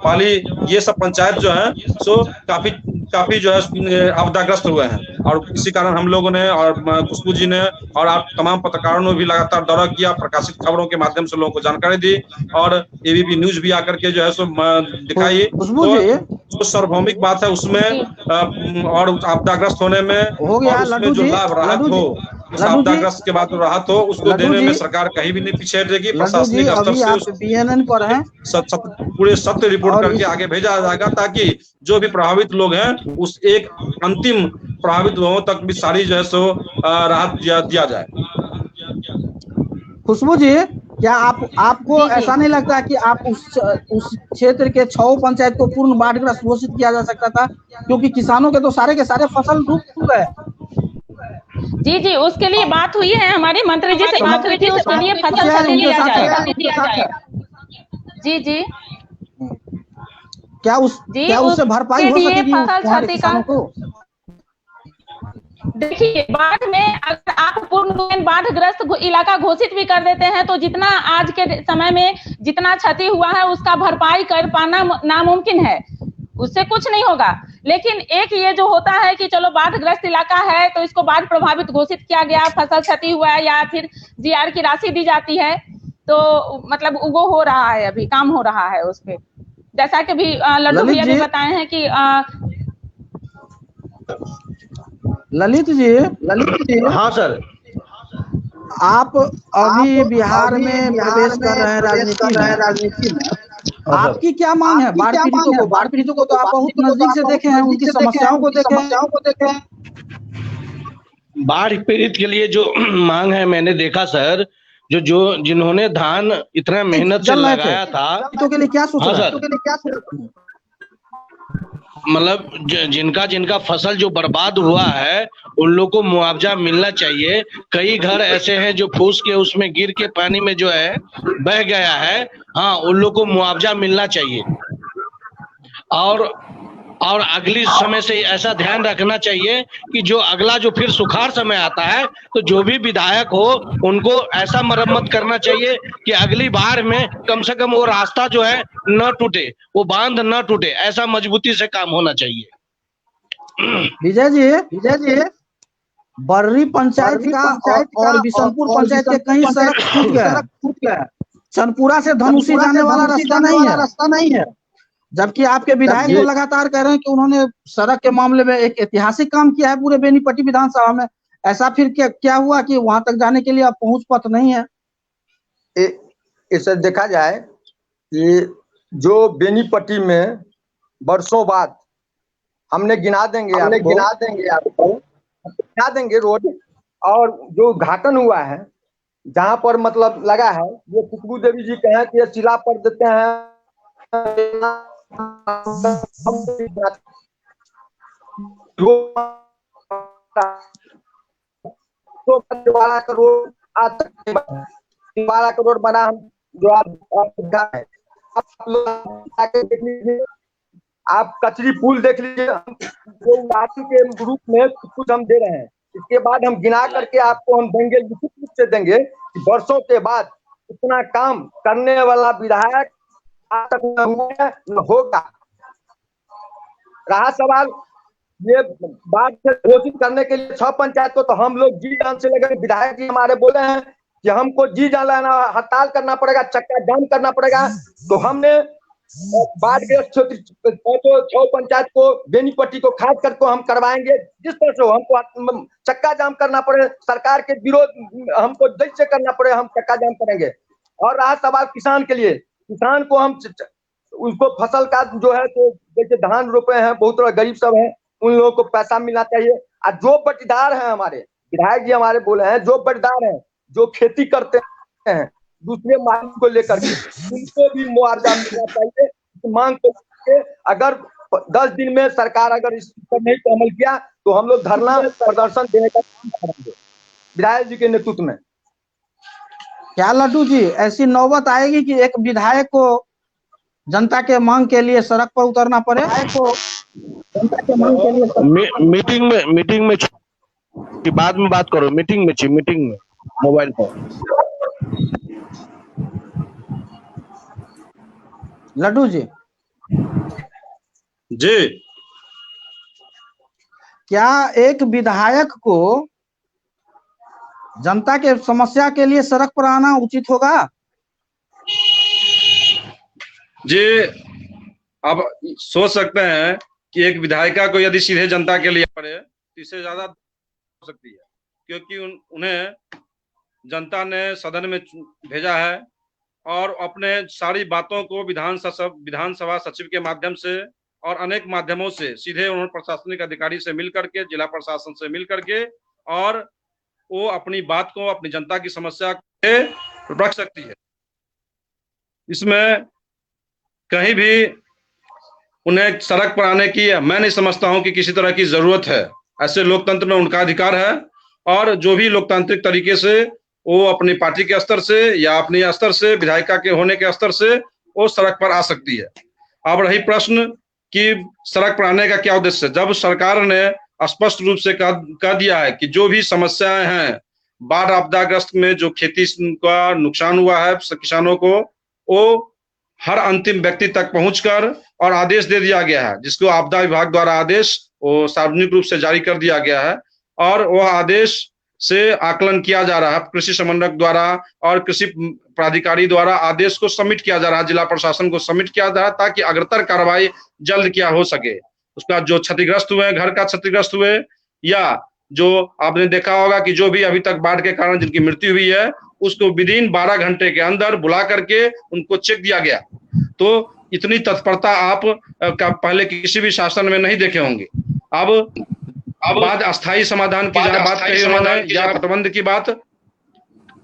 Speaker 6: पाली, ये सब पंचायत जो है सो काफी जो है आपदाग्रस्त हुए हैं, और इसी कारण हम लोगों ने और खुशबू जी ने और आप तमाम पत्रकारों ने भी लगातार दौरा किया, प्रकाशित खबरों के माध्यम से लोगों को जानकारी दी, और एबीपी न्यूज भी आकर के जो है सो दिखाई। तो सार्वभौमिक बात है उसमें और आपदाग्रस्त होने में
Speaker 5: हो गया,
Speaker 6: उसमें जो लाभ राहत हो, उस आपदाग्रस्त के बाद राहत हो, उसको देने में सरकार कहीं भी नहीं पीछे हटेगी। प्रशासनिक स्तर से
Speaker 5: बीएनएन पर है,
Speaker 6: पूरे सत्य रिपोर्ट करके आगे भेजा जाएगा, ताकि जो भी प्रभावित लोग हैं उस एक अंतिम प्रभावित लोगों तक भी सारी जो है सो राहत दिया जाए।
Speaker 5: खुशबू जी, क्या आपको ऐसा नहीं लगता कि आप उस क्षेत्र के 6 पंचायत को पूर्ण बाढ़ग्रस्त घोषित किया जा सकता था, क्योंकि किसानों के तो सारे के सारे फसल डूब गए?
Speaker 3: जी, उसके लिए बात हुई है, हमारे मंत्री जी से बात हुई थी, उसके लिए फसल क्षति लिया जाएगा। जी
Speaker 5: क्या उससे भरपाई हो सकेगी
Speaker 3: फसल क्षति का? देखिए, बाढ़ में अगर आप पूर्ण बाढ़ग्रस्त इलाका घोषित भी कर देते हैं तो जितना आज के समय में जितना क्षति हुआ है उसका भरपाई कर पाना नामुमकिन है, उससे कुछ नहीं होगा। लेकिन एक ये जो होता है कि चलो बाढ़ग्रस्त इलाका है तो इसको बाढ़ प्रभावित घोषित किया गया, फसल क्षति हुआ है या फिर जीआर की राशि दी जाती है, तो मतलब वो हो रहा है, अभी काम हो रहा है उस पे, जैसा कि भी लड्डू भैया भी बताए हैं कि
Speaker 5: ललित जी।
Speaker 7: हाँ सर,
Speaker 5: आप अभी बिहार में प्रवेश कर रहे हैं राजनीति में, आपकी क्या मांग है बाढ़ पीड़ितों को तो आप बहुत नजदीक से देखे हैं, उनकी समस्याओं को देखे हैं।
Speaker 7: बाढ़ पीड़ित के लिए जो मांग है मैंने देखा सर, जिन्होंने धान इतना मेहनत से लगाया था,
Speaker 5: तो के लिए क्या सोचा?
Speaker 7: मतलब जिनका फसल जो बर्बाद हुआ है उन लोग को मुआवजा मिलना चाहिए। कई घर ऐसे हैं जो फूस के उसमें गिर के पानी में जो है बह गया है, हाँ उन लोग को मुआवजा मिलना चाहिए। और अगली समय से ऐसा ध्यान रखना चाहिए कि जो अगला जो फिर सुखाड़ समय आता है तो जो भी विधायक हो उनको ऐसा मरम्मत करना चाहिए कि अगली बार में कम से कम वो रास्ता जो है न टूटे, वो बांध न टूटे, ऐसा मजबूती से काम होना चाहिए।
Speaker 5: विजय जी, बर्री पंचायत का और बिशनपुर पंचायत के कहीं सड़क टूट गया, चनपुरा से धनुषी जाने वाला रास्ता नहीं है, जबकि आपके विधायक तो लगातार कह रहे हैं कि उन्होंने सड़क के मामले में एक ऐतिहासिक काम किया है पूरे बेनीपट्टी विधानसभा में। ऐसा फिर क्या हुआ कि वहां तक जाने के लिए अब पहुंच पथ नहीं है?
Speaker 4: इसे देखा जाए कि जो बेनीपट्टी में वर्षों बाद हमने गिना देंगे आपको गिना देंगे रोड। और जो घाटन हुआ है जहाँ पर मतलब लगा है, ये खुशबू देवी जी कहे कि ये शिला पर देते हैं, तो 12 करोड़ आज तक 12 करोड़ बना हम जो आप है। आप लोग आके देख लीजिए, आप कचरी पुल देख लीजिए, जो राशि के रूप में कुछ हम दे रहे हैं। इसके बाद हम गिना करके आपको हम देंगे, लिखित रूप से देंगे कि वर्षों के बाद इतना काम करने वाला विधायक आज तक न हुआ है न होगा। रहा सवाल ये बात से घोषित करने के लिए 6 पंचायत को तो हम लोग जी जान से लगे। विधायक जी हमारे बोले हैं कि हमको जी जान लेना, हड़ताल करना पड़ेगा, चक्का जाम करना पड़ेगा। तो हमने बाढ़ग्रस्त क्षेत्र 6 पंचायत को, बेनीपट्टी को खास करके हम करवाएंगे। जिस तरह से हमको चक्का जाम करना पड़े, सरकार के विरोध हमको जैसे करना पड़े, हम चक्का जाम करेंगे। और रहा सवाल किसान के लिए, किसान को हम उसको फसल का जो है, तो जैसे धान रोपे हैं, बहुत तरह गरीब सब है, उन लोगों को पैसा मिलना चाहिए। और जो बटीदार है, हमारे विधायक जी हमारे बोले हैं, जो बटीदार है, जो खेती करते हैं दूसरे मालिक को लेकर के, उनको भी मुआवजा मिलना चाहिए। इस मांग को लेकर अगर 10 दिन में सरकार अगर इस पर नहीं अमल किया तो हम लोग धरना प्रदर्शन देने का काम करेंगे विधायक जी के नेतृत्व में।
Speaker 5: क्या लड्डू जी ऐसी नौबत आएगी कि एक विधायक को जनता के मांग के लिए सड़क पर उतरना पड़े? जनता के मांग के लिए
Speaker 7: मीटिंग में कि बाद में बात करो, मीटिंग में मोबाइल पर।
Speaker 5: लड्डू जी क्या एक विधायक को जनता के समस्या के लिए सड़क पर आना उचित होगा?
Speaker 6: जी, आप सोच सकते हैं कि एक विधायिका को यदि सीधे जनता के लिए पड़े तो इससे ज्यादा हो सकती है, क्योंकि उन्हें जनता ने सदन में भेजा है और अपने सारी बातों को विधानसभा सचिव के माध्यम से और अनेक माध्यमों से सीधे उन्होंने प्रशासनिक अधिकारी से मिलकर के, जिला प्रशासन से मिलकर के, और वो अपनी बात को, अपनी जनता की समस्या को रख सकती है। इसमें कहीं भी उन्हें सड़क पर आने की मैं नहीं समझता हूं कि किसी तरह की जरूरत है। ऐसे लोकतंत्र में उनका अधिकार है और जो भी लोकतांत्रिक तरीके से वो अपनी पार्टी के स्तर से या अपने स्तर से, विधायिका के होने के स्तर से वो सड़क पर आ सकती है। अब रही प्रश्न कि सड़क पर आने का क्या उद्देश्य है, जब सरकार ने स्पष्ट रूप से कह दिया है कि जो भी समस्याएं हैं, बाढ़ आपदाग्रस्त में जो खेती का नुकसान हुआ है किसानों को, वो हर अंतिम व्यक्ति तक पहुंचकर और आदेश दे दिया गया है, जिसको आपदा विभाग द्वारा आदेश वो सार्वजनिक रूप से जारी कर दिया गया है और वह आदेश से आकलन किया जा रहा है। कृषि समन्वयक द्वारा और कृषि प्राधिकारी द्वारा आदेश को सबमिट किया जा रहा है, जिला प्रशासन को सबमिट किया जा रहा है, ताकि अग्रतर कार्रवाई जल्द किया हो सके। उसका जो क्षतिग्रस्त हुए, घर का क्षतिग्रस्त हुए, या जो आपने देखा होगा कि जो भी अभी तक बाढ़ के कारण जिनकी मृत्यु हुई है, उसको विदिन 12 घंटे के अंदर बुला करके उनको चेक दिया गया। तो इतनी तत्परता आप पहले किसी भी शासन में नहीं देखे होंगे। अब बात अस्थायी समाधान की जहां बात कही उन्होंने, या तटबंध की बात,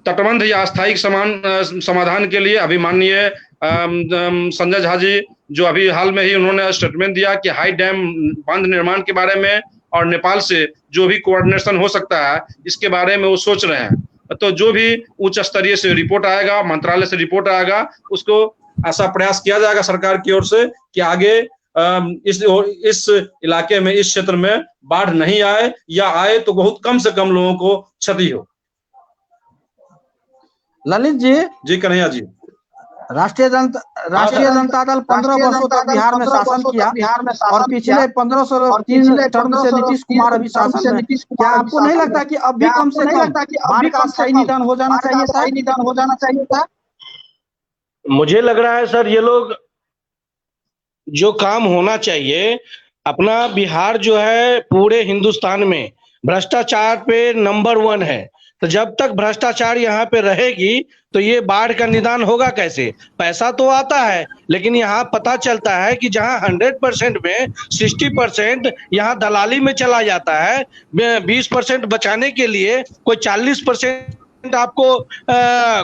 Speaker 6: तटबंध या अस्थायी समाधान के लिए अभी माननीय संजय झा जी जो अभी हाल में ही उन्होंने स्टेटमेंट दिया कि हाई डैम बांध निर्माण के बारे में और नेपाल से जो भी कोऑर्डिनेशन हो सकता है इसके बारे में वो सोच रहे हैं। तो जो भी उच्च स्तरीय से रिपोर्ट आएगा, मंत्रालय से रिपोर्ट आएगा, उसको ऐसा प्रयास किया जाएगा सरकार की ओर से कि आगे इस इलाके में, इस क्षेत्र में बाढ़ नहीं आए, या आए तो बहुत कम से कम लोगों को क्षति हो।
Speaker 5: ललित जी
Speaker 6: कन्हैया जी,
Speaker 5: राष्ट्रीय जनता दल 15 वर्षों तक बिहार में शासन किया और पिछले 15 टर्म से नीतीश कुमार अभी शासन में। क्या आपको नहीं लगता कि अब भी कम से कम बाढ़ का स्थायी निदान हो जाना चाहिए था?
Speaker 7: मुझे लग रहा है सर, ये लोग जो काम होना चाहिए, अपना बिहार जो है पूरे हिंदुस्तान में भ्रष्टाचार पे नंबर 1 है। तो जब तक भ्रष्टाचार यहाँ पे रहेगी तो ये बाढ़ का निदान होगा कैसे? पैसा तो आता है, लेकिन यहाँ पता चलता है कि जहाँ 100% में 60% यहाँ दलाली में चला जाता है, 20% बचाने के लिए कोई 40% आपको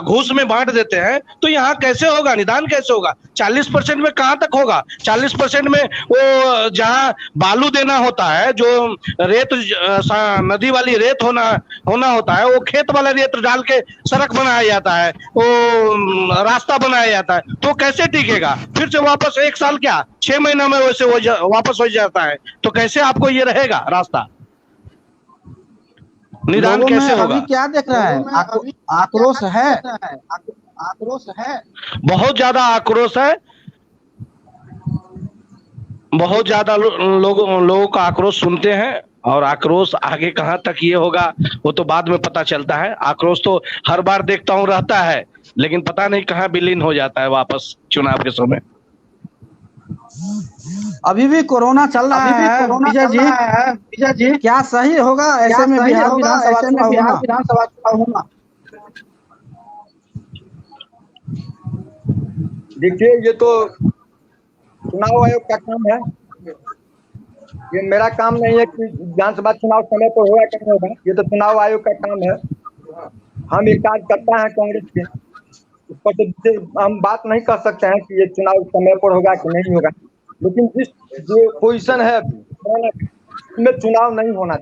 Speaker 7: घूस में बांट देते हैं, तो यहाँ कैसे होगा? निदान कैसे होगा? 40% में कहाँ तक होगा? 40% में वो जहाँ बालू देना होता है, जो रेत नदी वाली रेत होना होता है, वो खेत वाला रेत डाल के सड़क बनाया जाता है, वो रास्ता बनाया जाता है, तो कैसे टिकेगा? फिर से वापस 1 साल क्या 6 महीना में वैसे वापस हो जाता है, तो कैसे आपको ये रहेगा रास्ता? निदान कैसे होगा?
Speaker 5: अभी क्या देख रहा है? आक्रोश है, आक्रोश है,
Speaker 7: बहुत ज्यादा आक्रोश है, बहुत ज्यादा लोगों का आक्रोश सुनते हैं, और आक्रोश आगे कहां तक ये होगा वो तो बाद में पता चलता है। आक्रोश तो हर बार देखता हूं रहता है, लेकिन पता नहीं कहां विलीन हो जाता है वापस चुनाव के समय।
Speaker 5: अभी भी कोरोना चल रहा है विजय जी, क्या सही होगा ऐसे में बिहार विधानसभा चुनाव होना?
Speaker 4: देखिए, ये तो चुनाव आयोग का काम है, ये मेरा काम नहीं है कि विधानसभा चुनाव समय पर होगा क्या होगा, ये तो चुनाव आयोग का काम है। हम एक कार्यकर्ता हैं कांग्रेस के, उस पर हम बात नहीं कर सकते हैं कि ये चुनाव समय पर होगा कि नहीं होगा, लेकिन जिस जो पोजीशन है उसमें चुनाव नहीं होना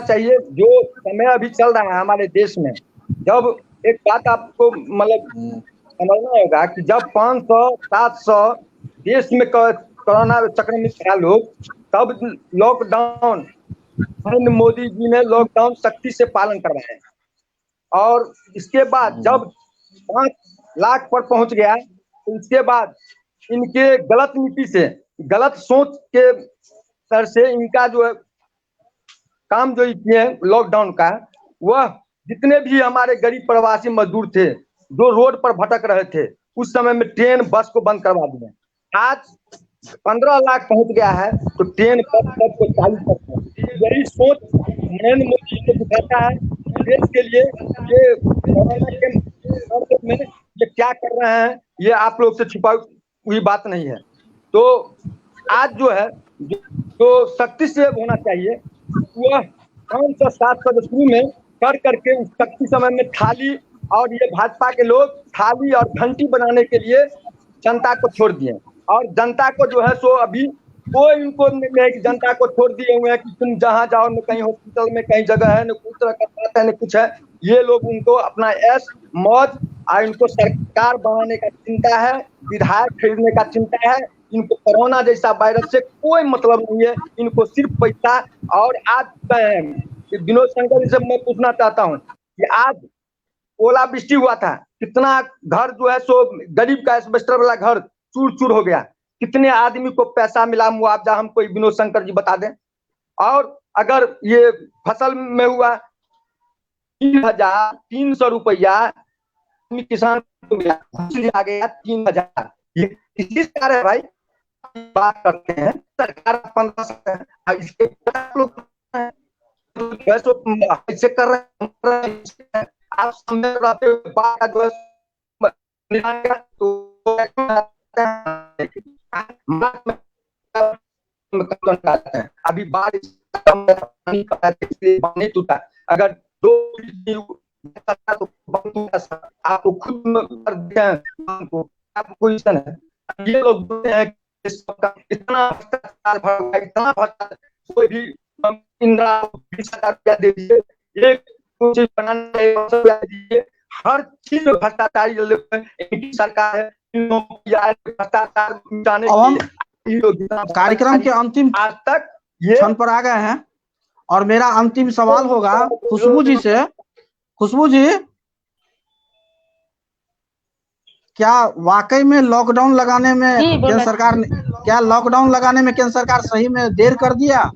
Speaker 4: चाहिए, जो समय अभी चल रहा है हमारे देश में। जब एक बात आपको मतलब समझना होगा कि जब 500-700 देश में कोरोना संक्रमित था लोग, तब लॉकडाउन मोदी जी ने लॉकडाउन सख्ती से पालन करवाया, और इसके बाद जब 5 लाख पर पहुंच गया, तो इसके बाद इनके गलत नीति से, गलत सोच के सर से इनका जो है काम जो किए लॉकडाउन का, वह जितने भी हमारे गरीब प्रवासी मजदूर थे जो रोड पर भटक रहे थे, उस समय में ट्रेन बस को बंद करवा दिए। आज 15 लाख पहुंच गया है, तो ट्रेन बस को चालू करते हैं। यही सोच नरेंद्र मोदी को दिखाता है देश के लिए। ये कोरोना के में ये क्या कर रहे हैं, ये आप लोग से छुपा हुई बात नहीं है। तो आज जो है जो सख्ती से होना चाहिए, वह 500-700 शुरू में कर करके उस सख्ती समय में थाली, और ये भाजपा के लोग थाली और घंटी बनाने के लिए जनता को छोड़ दिए, और जनता को जो है सो अभी कोई इनको नहीं है कि जनता को छोड़ दिए हुए हैं कि तुम जहाँ जाओ, न कहीं हॉस्पिटल में कहीं जगह है, न कुछ तरह का बात है, न कुछ है। ये लोग उनको अपना ऐश मौज और इनको सरकार बनाने का चिंता है, विधायक खरीदने का चिंता है। इनको कोरोना जैसा वायरस से कोई मतलब नहीं है, इनको सिर्फ पैसा। और आज विनोद शंकर जी से मैं पूछना चाहता हूँ कि आज ओलावृष्टि हुआ था, कितना घर जो है सो गरीब का एस्बेस्टर वाला घर चूर चूर हो गया, कितने आदमी को पैसा मिला मुआवजा, हमको विनोद शंकर जी बता दें। और अगर ये फसल में हुआ 3,300 रुपया किसान को मिला, आ गया 3,000, ये किसी सरकार है भाई? बात करते हैं सरकार 15 इसके लोग ऐसे कर रहे हैं। आप सामने बात जो है अभी बारिश नहीं टूटा, अगर 2 आपको खुद आपको है। ये लोग बोलते हैं इतना भ्रष्टाचार, कोई भी इंदिरा 20,000 रुपया दे दीजिए, एक चीज बनाने दीजिए, हर चीज में भ्रष्टाचार इनकी सरकार है। भ्रष्टाचार मिटाने
Speaker 5: कार्यक्रम के अंतिम
Speaker 4: आज तक ये
Speaker 5: क्षण पर आ गए हैं, और मेरा अंतिम सवाल होगा खुशबू जी से। खुशबू जी, क्या वाकई में लॉकडाउन लगाने में केंद्र सरकार ने, क्या लॉकडाउन लगाने में केंद्र सरकार सही में देर कर दिया?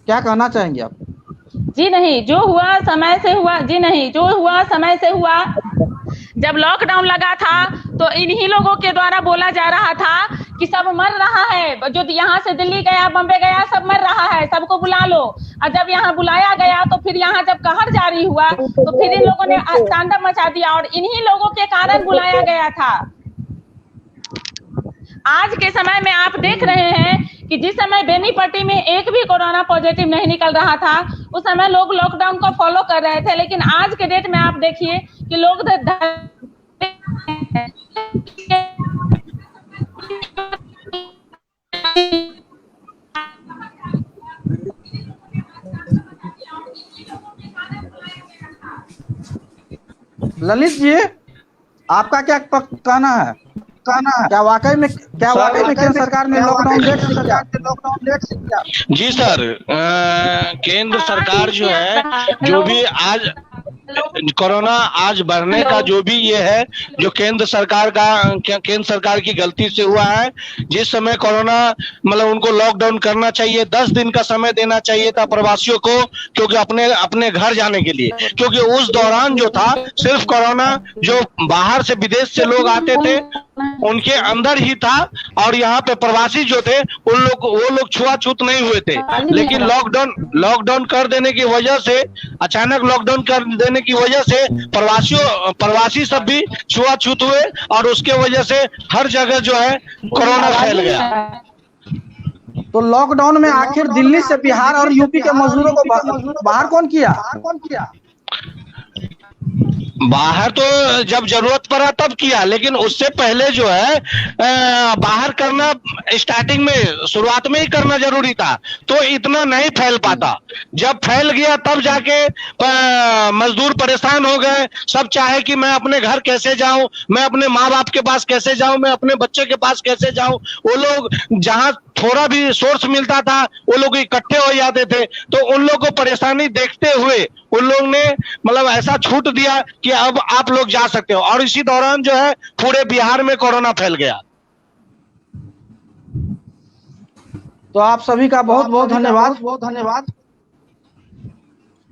Speaker 5: क्या कहना चाहेंगे आप?
Speaker 3: जी नहीं, जो हुआ समय से हुआ। जी नहीं, जो हुआ समय से हुआ। जब लॉकडाउन लगा था तो इन्हीं लोगों के द्वारा बोला जा रहा था कि सब मर रहा है, जो यहाँ से दिल्ली गया, बम्बे गया, सब मर रहा है, सबको बुला लो। और जब यहाँ बुलाया गया तो फिर यहाँ जब कहर जारी हुआ तो फिर इन लोगों ने तांडव मचा दिया और इन्हीं लोगों के कारण बुलाया गया था। आज के समय में आप देख रहे हैं कि जिस समय बेनीपट्टी में एक भी कोरोना पॉजिटिव नहीं निकल रहा था, उस समय लोग लॉकडाउन को फॉलो कर रहे थे, लेकिन आज के डेट में आप देखिए कि लोग
Speaker 5: ललित जी, आपका क्या कहना है? क्या वाकई में केंद्र सरकार ने लॉकडाउन डेट से किया?
Speaker 7: जी सर, केंद्र सरकार जो है, जो भी आज कोरोना आज बढ़ने का जो भी ये है, जो केंद्र सरकार की गलती से हुआ है। जिस समय कोरोना मतलब उनको लॉकडाउन करना चाहिए, 10 दिन का समय देना चाहिए था प्रवासियों को, क्योंकि अपने घर जाने के लिए, क्योंकि उस दौरान जो था सिर्फ कोरोना जो बाहर से विदेश से लोग आते थे उनके अंदर ही था, और यहाँ पे प्रवासी जो थे वो लोग छुआछूत नहीं हुए थे। लेकिन लॉकडाउन कर देने की वजह से, अचानक लॉकडाउन कर देने की वजह से प्रवासी सब भी छुआछूत हुए और उसके वजह से हर जगह जो है कोरोना फैल गया।
Speaker 5: तो लॉकडाउन में आखिर दिल्ली से बिहार और यूपी के मजदूरों को बाहर कौन किया?
Speaker 7: बाहर तो जब जरूरत पड़ा तब किया, लेकिन उससे पहले जो है बाहर करना स्टार्टिंग में, शुरुआत में ही करना जरूरी था, तो इतना नहीं फैल पाता। जब फैल गया तब जाके मजदूर परेशान हो गए, सब चाहे कि मैं अपने घर कैसे जाऊं, मैं अपने माँ बाप के पास कैसे जाऊं, मैं अपने बच्चे के पास कैसे जाऊं। वो लोग जहां थोड़ा भी सोर्स मिलता था वो लोग इकट्ठे हो जाते थे, तो उन लोग को परेशानी देखते हुए उन लोग ने मतलब ऐसा छूट दिया कि अब आप लोग जा सकते हो, और इसी दौरान जो है पूरे बिहार में कोरोना फैल गया।
Speaker 5: तो आप सभी का बहुत बहुत धन्यवाद।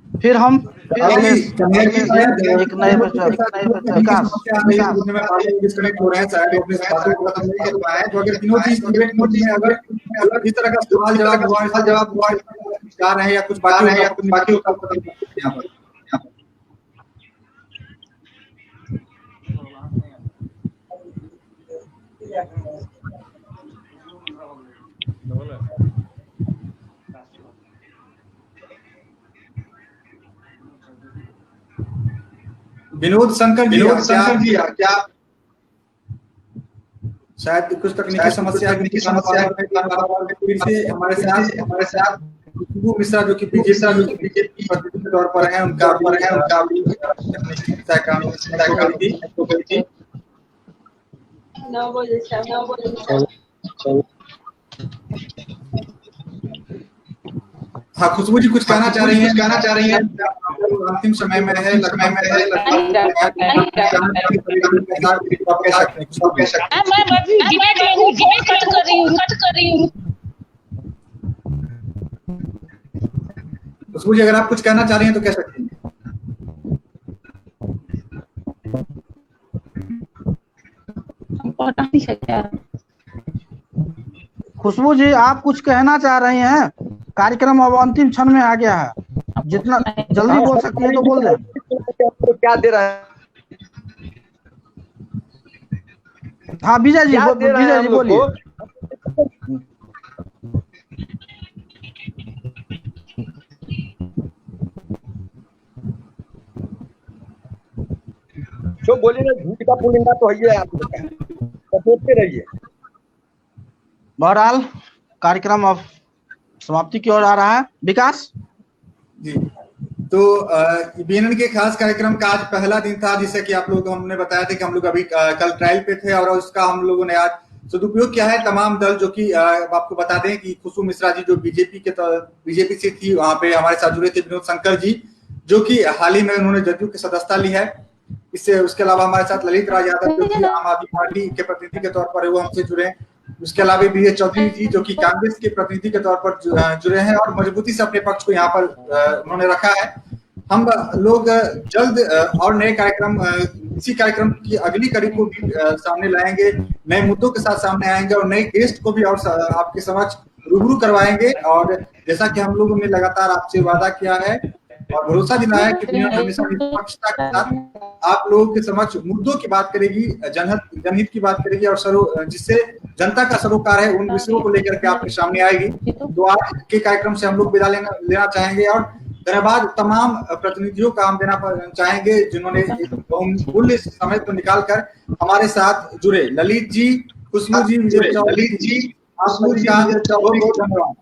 Speaker 5: फिर हम
Speaker 1: डिस्कनेक्ट हो रहे हैं, शायद अपने बातों को खत्म नहीं कर पाए। तो अगर तीनों चीज अगर इस तरह का सवाल जवाब जा रहे हैं या कुछ बाकी होता यहाँ पर। विनोद शंकर जी क्या शायद कुछ तकनीकी समस्या फिर से हमारे साथ खुशबू मिश्रा जो कि बीजेपी प्रतिनिधि के तौर पर हैं, उनका 9 बजे। हाँ, खुशबू जी कुछ कहना चाह रही हैं? अंतिम समय में है, खुशबू जी अगर आप कुछ कहना चाह रही हैं तो कह सकती हैं।
Speaker 5: खुशबू जी आप कुछ कहना चाह रही हैं? कार्यक्रम अब अंतिम क्षण में आ गया है, जितना जल्दी बोल सकती है तो बोल दे।
Speaker 4: क्या दे रहा है?
Speaker 5: हाँ विजय जी बोलिए।
Speaker 4: जो बोलिए ना, झूठ का पुलिंदा तो है, आप सोचते रहिए।
Speaker 5: बहरहाल कार्यक्रम अब समाप्ति की ओर आ रहा है। विकास
Speaker 1: जी, तो बीएनएन के खास कार्यक्रम का आज पहला दिन था, जिसे कि आप लोग हमने बताया था कि हम लोग अभी कल ट्रायल पे थे और उसका हम लोगों ने आज सदुपयोग किया है। तमाम दल जो कि आपको बता दें कि खुशबू मिश्रा जी जो बीजेपी से थी, वहां पे हमारे साथ जुड़े थे विनोद शंकर जी जो कि हाल ही में उन्होंने जदयू की सदस्यता ली है। इससे उसके अलावा हमारे साथ ललित राज यादव जो कि आम आदमी पार्टी के प्रतिनिधि के तौर पर वो हमसे जुड़े। उसके अलावा बीएस चौधरी जी जो कि कांग्रेस के प्रतिनिधि के तौर पर जुड़े हैं और मजबूती से अपने पक्ष को यहाँ पर उन्होंने रखा है। हम लोग जल्द और नए कार्यक्रम इसी कार्यक्रम की अगली कड़ी को भी सामने लाएंगे, नए मुद्दों के साथ सामने आएंगे और नए गेस्ट को भी और आपके समक्ष रूबरू करवाएंगे। और जैसा कि हम लोगों ने लगातार आपसे वादा किया है और भरोसा दिलाया कि बीएनएन हमेशा निष्पक्षता के साथ आप लोगों के समक्ष मुद्दों की बात करेगी, जनहित की बात करेगी और जिससे जनता का सरोकार है उन विषयों को लेकर के आपके सामने आएगी। तो आज के कार्यक्रम से हम लोग विदा लेना चाहेंगे और धन्यवाद तमाम प्रतिनिधियों का हम देना चाहेंगे जिन्होंने बहुमूल्य समय को निकालकर हमारे साथ जुड़े। ललित जी, खुशबू जी, आप लोग का बहुत बहुत धन्यवाद।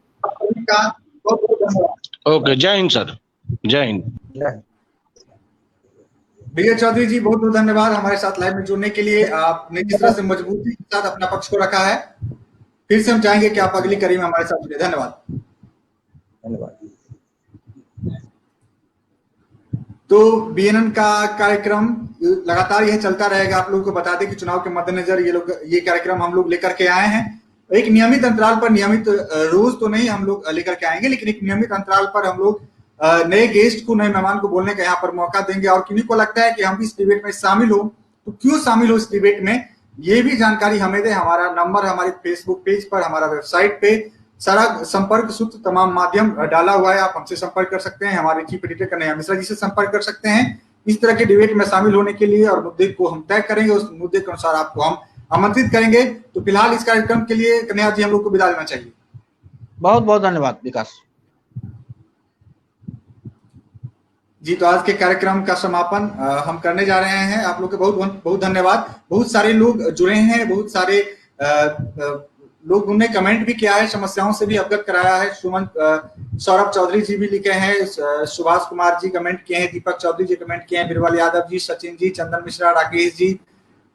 Speaker 7: ओके, जय हिंद सर, जय हिंद।
Speaker 1: विजय चौधरी जी, बहुत बहुत धन्यवाद हमारे साथ लाइव में जुड़ने के लिए। आपने जिस तरह से मजबूती के साथ अपना पक्ष को रखा है, फिर से हम चाहेंगे कि आप अगली कड़ी में हमारे साथ जुड़े। धन्यवाद। तो बीएनएन का कार्यक्रम लगातार यह चलता रहेगा। आप लोगों को बता दें कि चुनाव के मद्देनजर ये कार्यक्रम हम लोग लेकर के आए हैं। एक नियमित अंतराल पर, नियमित रोज तो नहीं हम लोग लेकर के आएंगे, लेकिन एक नियमित अंतराल पर हम लोग नए गेस्ट को, नए मेहमान को बोलने का यहाँ पर मौका देंगे। और किन्हीं को लगता है कि हम भी इस डिबेट में शामिल हो, तो क्यों शामिल हो इस डिबेट में, ये भी जानकारी हमें दे। हमारा नंबर हमारे फेसबुक पेज पर, हमारा वेबसाइट पे सारा संपर्क सूत्र, तमाम माध्यम डाला हुआ है। आप हमसे संपर्क कर सकते हैं, हमारे चीफ एडिटर कन्हैया मिश्रा जी से संपर्क कर सकते हैं। इस तरह के डिबेट में शामिल होने के लिए और मुद्दे को हम तय करेंगे, उस मुद्दे के अनुसार आपको हम आमंत्रित करेंगे। तो फिलहाल इस कार्यक्रम के लिए कन्हैया जी हम लोग को विदा लेना चाहिए।
Speaker 5: बहुत बहुत धन्यवाद विकास
Speaker 1: जी। तो आज के कार्यक्रम का समापन हम करने जा रहे हैं। आप लोग के बहुत बहुत धन्यवाद। बहुत सारे लोग जुड़े हैं, बहुत सारे लोग उन्होंने कमेंट भी किया है, समस्याओं से भी अवगत कराया है। सौरभ चौधरी जी भी लिखे हैं, सुभाष कुमार जी कमेंट किए हैं, दीपक चौधरी जी कमेंट किए हैं, बिरबल यादव जी, सचिन जी, चंदन मिश्रा, राकेश जी,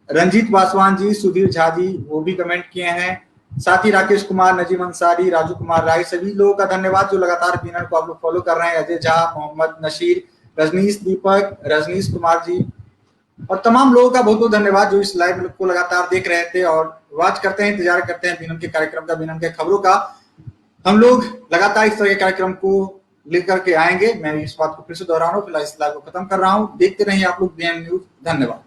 Speaker 1: रंजीत पासवान जी, सुधीर झा जी वो भी कमेंट किए हैं। साथ ही राकेश कुमार, नजीम अंसारी, राजू कुमार राय, सभी लोगों का धन्यवाद जो लगातार बीएनएन को आप लोग फॉलो कर रहे हैं। अजय झा, मोहम्मद नशीर, रजनीश दीपक, रजनीश कुमार जी और तमाम लोगों का बहुत बहुत धन्यवाद जो इस लाइव को लगातार देख रहे थे और वॉच करते हैं, इंतजार करते हैं बीएनएन के कार्यक्रम का, बीएनएन के खबरों का। हम लोग लगातार इस तरह के कार्यक्रम को लेकर के आएंगे। मैं इस बात को फिर से दोहरा रहा हूँ, फिलहाल इस लाइव को खत्म कर रहा हूँ। देखते रहिए आप लोग बीएनएन न्यूज। धन्यवाद।